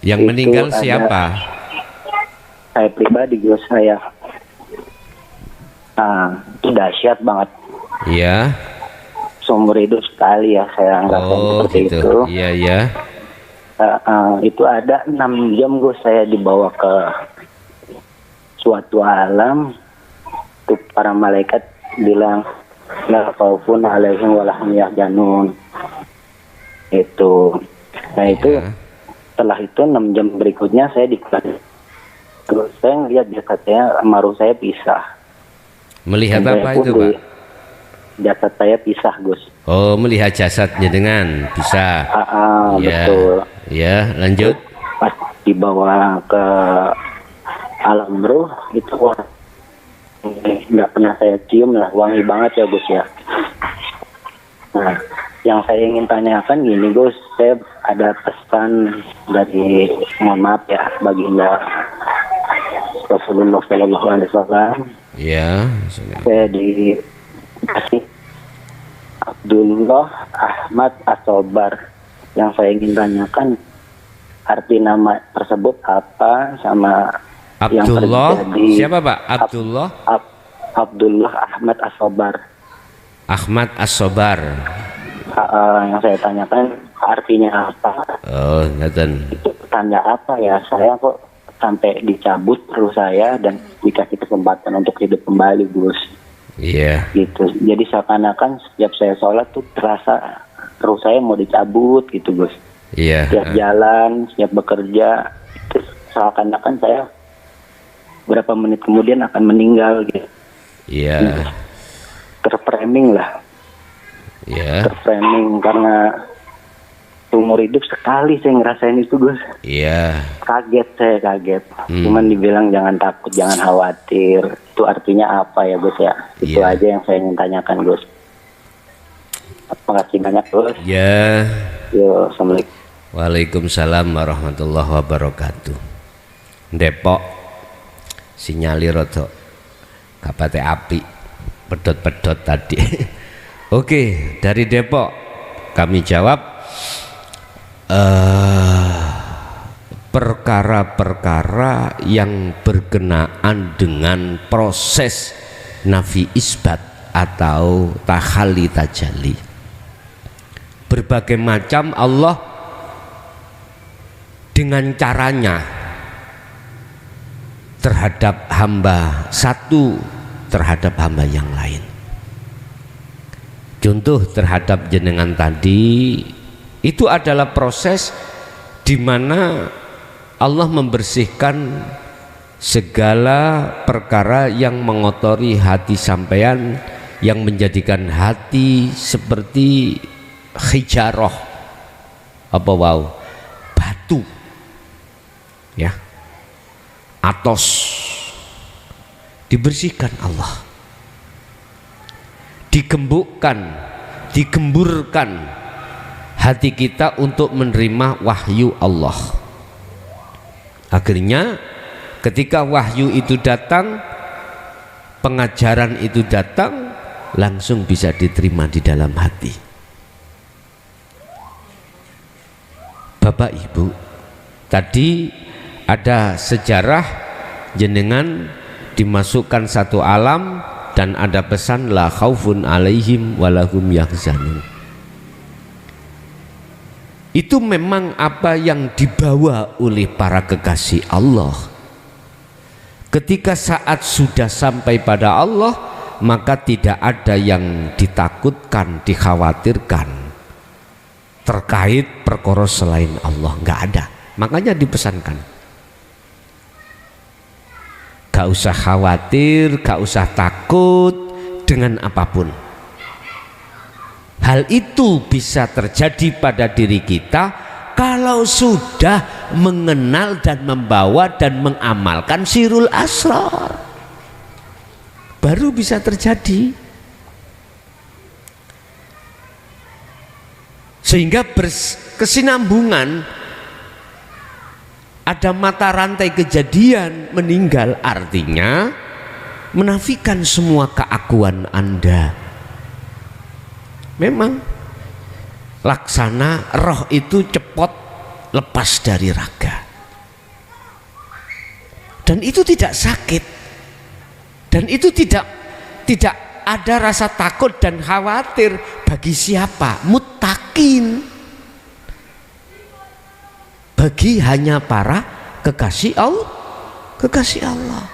Yang meninggal siapa? Saya pribadi, Gus, saya. Itu dahsyat banget. Iya. Seumur hidup sekali ya saya anggap seperti gitu. itu. Iya, iya. Itu ada 6 jam, Gus, saya dibawa ke suatu alam. Tuh para malaikat bilang la khaufun alaihim wa lahum yahzanun. Itu. Nah itu setelah itu 6 jam berikutnya saya dikeluarkan. Terus saya ngeliat jasadnya sama ruh saya pisah. Melihat Dan apa itu, Pak? Jasad saya pisah, Gus. Oh, melihat jasadnya dengan bisa. Ya. Betul. Ya, lanjut. Pas dibawa ke alam ruh itu nggak pernah saya cium lah, wangi banget ya, Gus ya. Nah, yang saya ingin tanyakan gini, Gus, saya ada pesan dari, mohon maaf ya, baginda Rasulullah Shallallahu Alaihi Wasallam. Ya. Saya dikasih Abdullah Ahmad As-Sobar. Yang saya ingin tanyakan arti nama tersebut apa, sama Abdullah yang terjadi. siapa Pak? Abdullah Abdullah Ahmad As-Sobar. Ahmad As-Sobar. Yang saya tanyakan artinya apa? Oh, ngeten. Itu tanda apa ya? Saya kok sampai dicabut ruh saya dan dikasih kesempatan untuk hidup kembali, Gus. Iya. Gitu. Jadi seakan-akan setiap saya sholat tuh terasa ruh saya mau dicabut gitu, Gus. Iya. Setiap jalan, setiap bekerja, itu seakan-akan saya berapa menit kemudian akan meninggal gitu. Iya. Terframing lah. Iya. Terframing karena umur hidup sekali saya ngerasain itu, Gus. Iya. Saya kaget. Cuman dibilang jangan takut, jangan khawatir. Itu artinya apa ya, Gus ya? Itu aja yang saya ingin tanyakan, Gus. Terima kasih banyak, Gus. Ya. Yo, assalamualaikum. Waalaikumsalam warahmatullahi wabarakatuh. Depok sinyali rodo kapate api pedot-pedot tadi. Oke, dari Depok kami jawab perkara-perkara yang berkenaan dengan proses nafi isbat atau tahalli tajalli. Berbagai macam Allah dengan caranya terhadap hamba satu terhadap hamba yang lain. Contoh terhadap jenengan tadi itu adalah proses di mana Allah membersihkan segala perkara yang mengotori hati sampean, yang menjadikan hati seperti hijarah apa batu batu, ya, atos, dibersihkan Allah, digemburkan hati kita untuk menerima wahyu Allah. Akhirnya ketika wahyu itu datang, pengajaran itu datang, langsung bisa diterima di dalam hati. Bapak Ibu, tadi ada sejarah jenengan dimasukkan satu alam dan ada pesan la khaufun alaihim walahum yahzanun. Itu memang apa yang dibawa oleh para kekasih Allah. Ketika saat sudah sampai pada Allah, maka tidak ada yang ditakutkan, dikhawatirkan terkait perkara selain Allah, nggak ada. Makanya dipesankan, gak usah khawatir, gak usah takut dengan apapun. Hal itu bisa terjadi pada diri kita kalau sudah mengenal dan membawa dan mengamalkan sirul asrar, baru bisa terjadi. Sehingga berkesinambungan, ada mata rantai kejadian meninggal, artinya menafikan semua keakuan Anda. Memang laksana roh itu cepat lepas dari raga, dan itu tidak sakit, dan itu tidak ada rasa takut dan khawatir bagi siapa? Muttaqin, bagi hanya para kekasih Allah.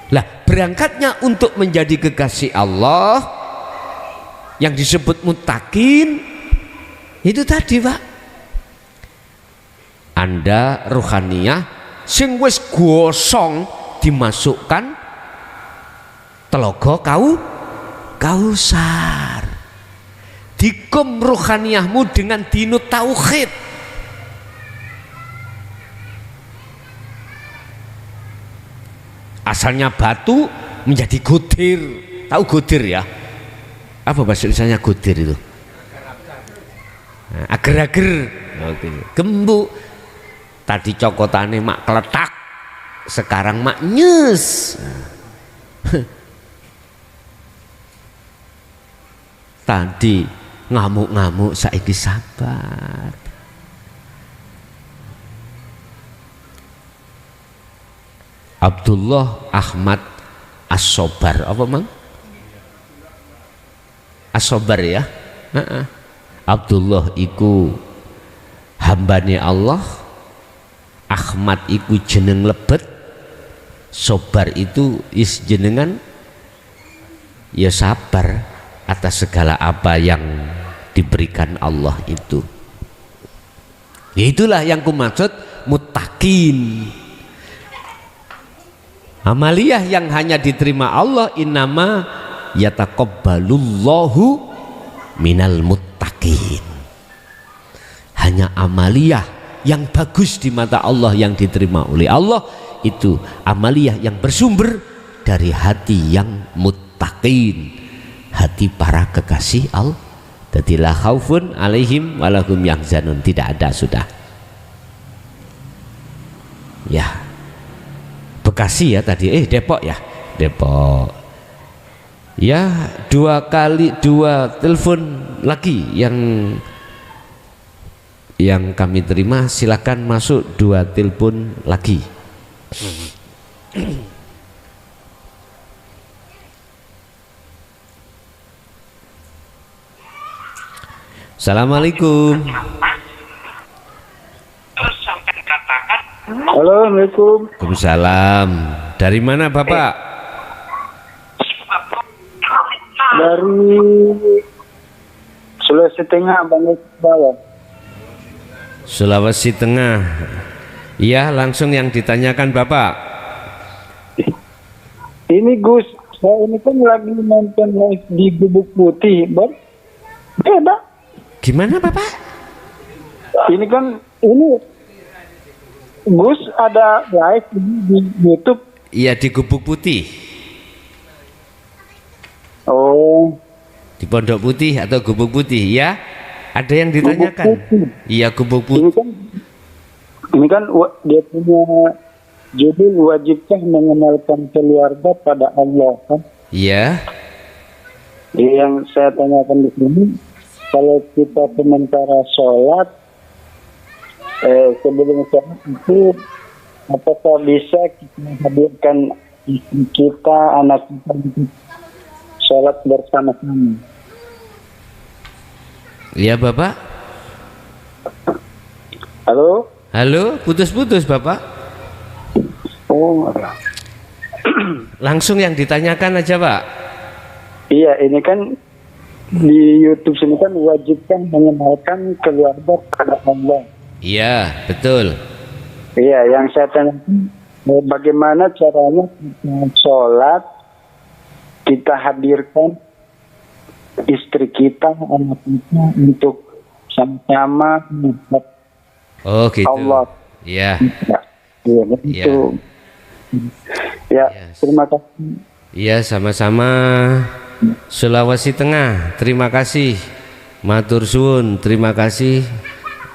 Lah, berangkatnya untuk menjadi kekasih Allah yang disebut muttaqin itu tadi, Pak. Anda rohaniyah sing wis gosong dimasukkan Telaga Kausar. Dikum rohaniyahmu dengan dinut tauhid. Asalnya batu menjadi godir. Tahu godir ya? Apa bahasa Indonesianya godir itu? Nah, ager-ager. Oke. Gembuk. Tadi cokotane mak keletak, sekarang mak nyes. Tadi ngamuk-ngamuk, saiki sabar. Abdullah Ahmad As-Sobar, apa mang? As-Sobar ya. Abdullah iku hambane Allah, Ahmad iku jeneng lebet, Sobar itu is jenengan ya sabar atas segala apa yang diberikan Allah itu. Itulah yang kumaksud muttaqin. Amaliyah yang hanya diterima Allah, innama yataqabbalullahu minal muttaqin. Hanya amaliyah yang bagus di mata Allah yang diterima oleh Allah, itu amaliyah yang bersumber dari hati yang muttaqin, hati para kekasih Allah. Jadi la khaufun alaihim walahum yahzanun, tidak ada sudah. Ya, Bekasi ya tadi, Depok ya, Depok. Ya, dua telepon lagi yang kami terima, silakan masuk 2 telepon lagi. Assalamualaikum. Halo, Assalamualaikum. Waalaikumsalam. Dari mana Bapak? Dari Sulawesi Tengah, Bangka Bawah. Sulawesi Tengah. Iya, langsung yang ditanyakan Bapak. Ini Gus, saya ini kan lagi nonton live di Gubuk Putih, beda. Gimana Bapak? Ini kan Gus ada live di YouTube. Iya, di Gubuk Putih. Oh. Di Pondok Putih atau Gubuk Putih ya? Ada yang ditanyakan? Iya, Gubuk Putih. Ini kan dia punya judul wajibkah mengenalkan keluarga pada Allah kan? Iya. Yang saya tanyakan di sini, kalau kita sementara sholat, sebelum sholat itu apakah bisa kita hadirkan istri kita, anak kita untuk sholat bersama-sama? Iya Bapak. Halo? Halo, putus-putus Bapak. Oh. Langsung yang ditanyakan aja Pak. Iya, ini kan di YouTube sini kan wajibkan mengenalkan keluarga kepada Allah. Iya, betul. Iya, yang saya tanyakan bagaimana caranya kita sholat, kita hadirkan istri kita, anak kita untuk sama-sama menghadap gitu. Allah. Iya. Iya, itu. Ya, terima kasih. Iya, sama-sama. Sulawesi Tengah, terima kasih. Matur suwun, terima kasih.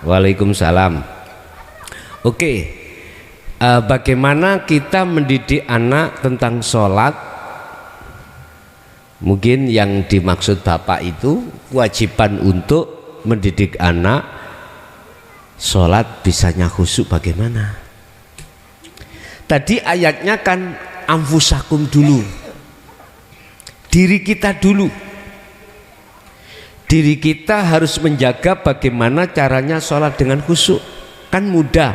Waalaikumsalam. Oke, bagaimana kita mendidik anak tentang sholat? Mungkin yang dimaksud Bapak itu kewajiban untuk mendidik anak sholat bisanya khusyuk bagaimana? Tadi ayatnya kan anfusakum dulu, diri kita dulu. Diri kita harus menjaga bagaimana caranya sholat dengan khusyuk. Kan mudah.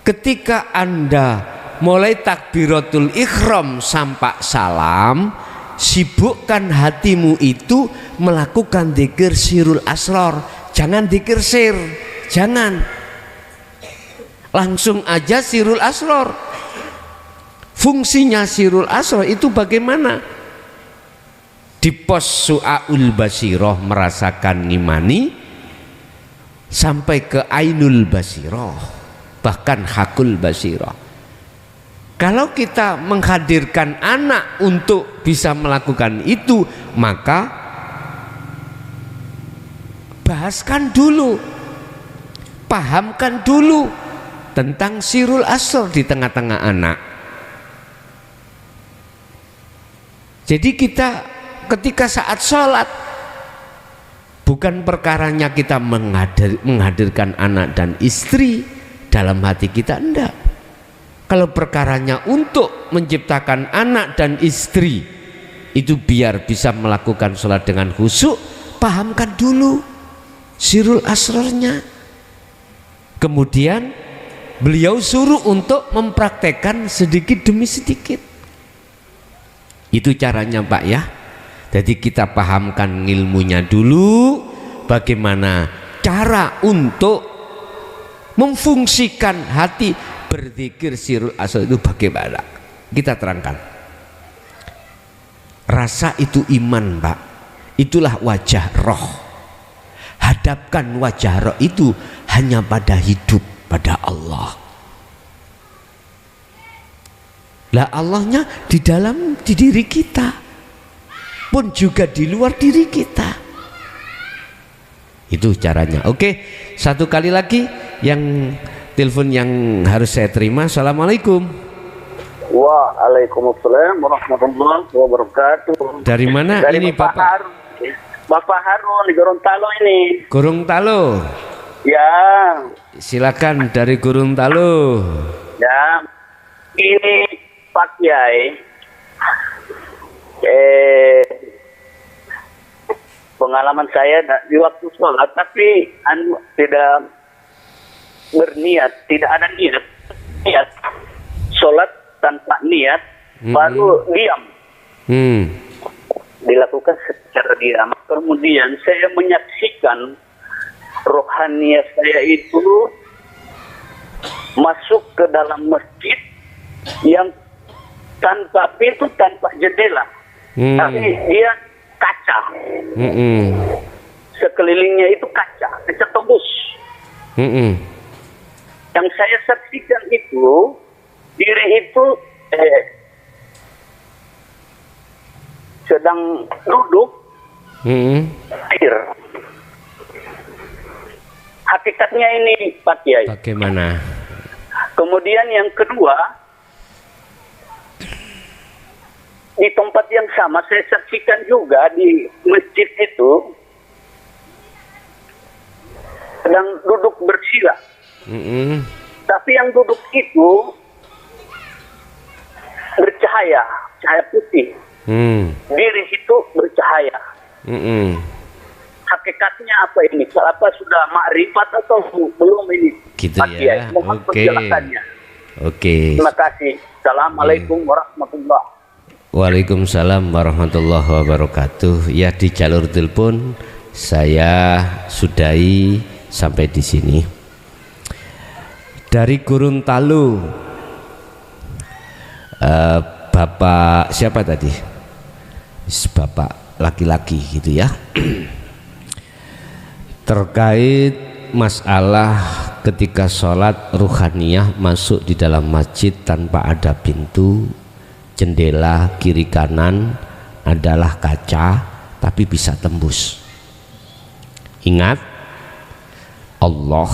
Ketika Anda mulai takbiratul ikhram sampai salam, sibukkan hatimu itu melakukan dzikir sirul asror. Jangan dzikir sir, jangan. Langsung aja sirul asror. Fungsinya sirul asror itu bagaimana? Di pos su'aul basiroh merasakan ngimani sampai ke ainul basiroh, bahkan hakul basiroh. Kalau kita menghadirkan anak untuk bisa melakukan itu, maka bahaskan dulu, pahamkan dulu tentang sirul asr di tengah-tengah anak. Jadi kita ketika saat sholat, bukan perkaranya kita menghadirkan anak dan istri dalam hati kita, enggak. Kalau perkaranya untuk menciptakan anak dan istri itu biar bisa melakukan sholat dengan khusyuk, pahamkan dulu sirul asrornya. Kemudian beliau suruh untuk mempraktekkan sedikit demi sedikit. Itu caranya Pak ya. Jadi kita pahamkan ilmunya dulu, bagaimana cara untuk memfungsikan hati berzikir sirul asr itu bagaimana. Kita terangkan. Rasa itu iman Pak, itulah wajah roh. Hadapkan wajah roh itu hanya pada hidup, pada Allah. Lah Allahnya di dalam di diri kita pun juga di luar diri kita. Itu caranya. Oke, satu kali lagi yang telepon yang harus saya terima. Assalamualaikum. Waalaikumsalam warahmatullahi wabarakatuh. Dari mana Dari ini Bapak? Bapak Harun di Gorontalo ini. Gorontalo. Ya. Silakan dari Gorontalo. Ya. Ini Pak Yai. Pengalaman saya di waktu sholat, tapi tidak berniat, tidak ada niat sholat tanpa niat, baru diam, dilakukan secara diam. Kemudian saya menyaksikan rohaniah saya itu masuk ke dalam masjid yang tanpa pintu, tanpa jendela, tapi dia kaca. Sekelilingnya itu kaca tembus. Yang saya saksikan itu, diri itu sedang duduk air. Hakikatnya ini Pak Kiai. Bagaimana? Kemudian yang kedua, di tempat yang sama saya saksikan juga di masjid itu sedang duduk bersila. Tapi yang duduk itu bercahaya, cahaya putih. Diri itu bercahaya. Hakikatnya apa ini? Apa sudah makrifat atau belum ini? Gitu ya. Oke. Terima kasih. Assalamualaikum warahmatullahi wabarakatuh. Waalaikumsalam warahmatullahi wabarakatuh. Ya, di jalur telepon saya sudahi sampai di sini. Dari Gorontalo, Bapak siapa tadi? Bapak laki-laki gitu ya. Terkait masalah ketika sholat ruhaniyah masuk di dalam masjid tanpa ada pintu, jendela kiri kanan adalah kaca tapi bisa tembus. Ingat, Allah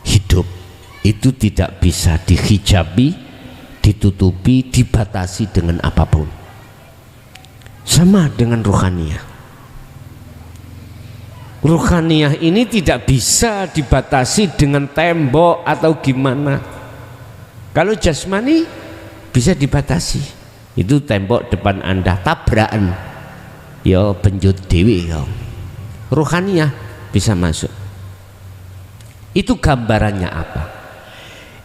hidup, itu tidak bisa dihijabi, ditutupi, dibatasi dengan apapun. Sama dengan ruhaniyah. Ruhaniyah ini tidak bisa dibatasi dengan tembok atau gimana. Kalau jasmani bisa dibatasi. Itu tembok depan Anda tabrakan, ya benjut dewi ya. Ruhaniyah bisa masuk. Itu gambarannya apa?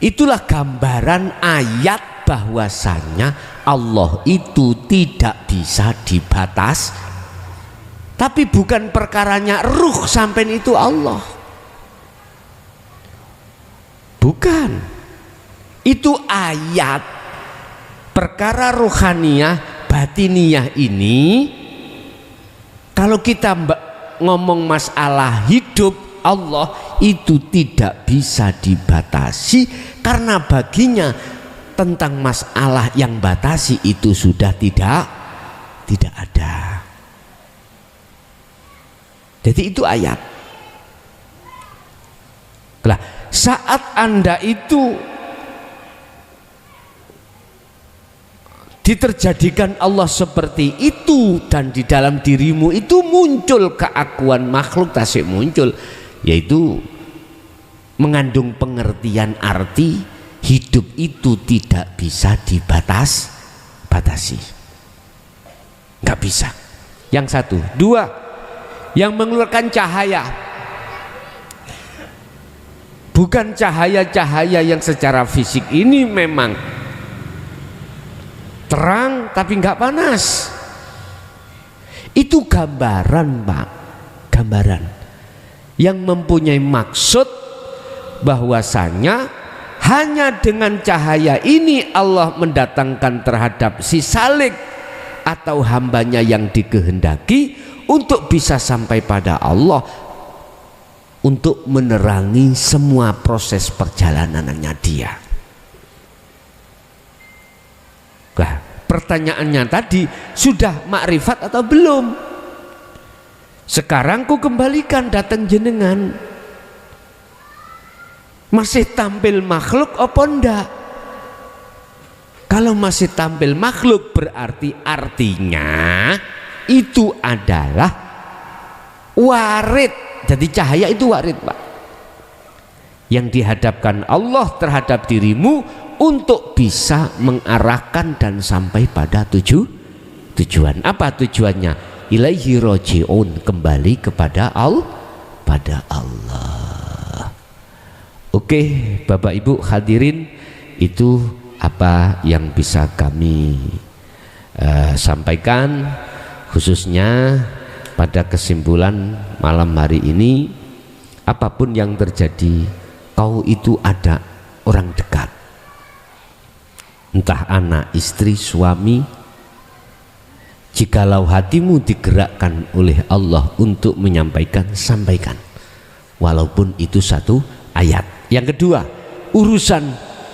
Itulah gambaran ayat bahwasanya Allah itu tidak bisa dibatas. Tapi bukan perkaranya ruh sampai itu Allah. Bukan. Itu ayat. Perkara ruhaniyah, batiniyah ini, kalau kita ngomong masalah hidup Allah, itu tidak bisa dibatasi, karena baginya tentang masalah yang batasi itu sudah tidak ada. Jadi itu ayat. Nah, saat Anda itu diterjadikan Allah seperti itu dan di dalam dirimu itu muncul keakuan makhluk tasik muncul, yaitu mengandung pengertian arti hidup itu tidak bisa batasi, nggak bisa. Yang satu, dua, yang mengeluarkan cahaya bukan cahaya-cahaya yang secara fisik ini memang terang tapi nggak panas. Itu gambaran, Pak, gambaran yang mempunyai maksud bahwasanya hanya dengan cahaya ini Allah mendatangkan terhadap si salik atau hambanya yang dikehendaki untuk bisa sampai pada Allah, untuk menerangi semua proses perjalanannya dia. Nah, pertanyaannya tadi, sudah makrifat atau belum? Sekarang ku kembalikan datang jenengan, masih tampil makhluk apa enggak? Kalau masih tampil makhluk berarti artinya itu adalah warid. Jadi cahaya itu warid, Pak, yang dihadapkan Allah terhadap dirimu untuk bisa mengarahkan dan sampai pada tujuan. Apa tujuannya? Ilaihi roji'un, kembali kepada Allah. Oke, Bapak Ibu hadirin, itu apa yang bisa kami sampaikan khususnya pada kesimpulan malam hari ini. Apapun yang terjadi, kau itu ada orang dekat, entah anak, istri, suami. Jikalau hatimu digerakkan oleh Allah untuk menyampaikan, sampaikan. walaupun itu satu ayat. Yang kedua, urusan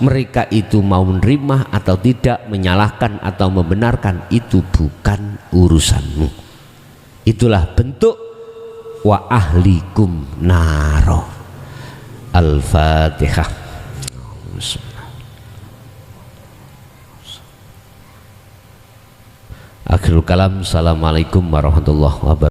mereka itu mau menerima atau tidak, menyalahkan atau membenarkan, itu bukan urusanmu. Itulah bentuk wa ahlikum naro. Al-Fatihah. Akhirul kalam. Assalamualaikum warahmatullahi wabarakatuh.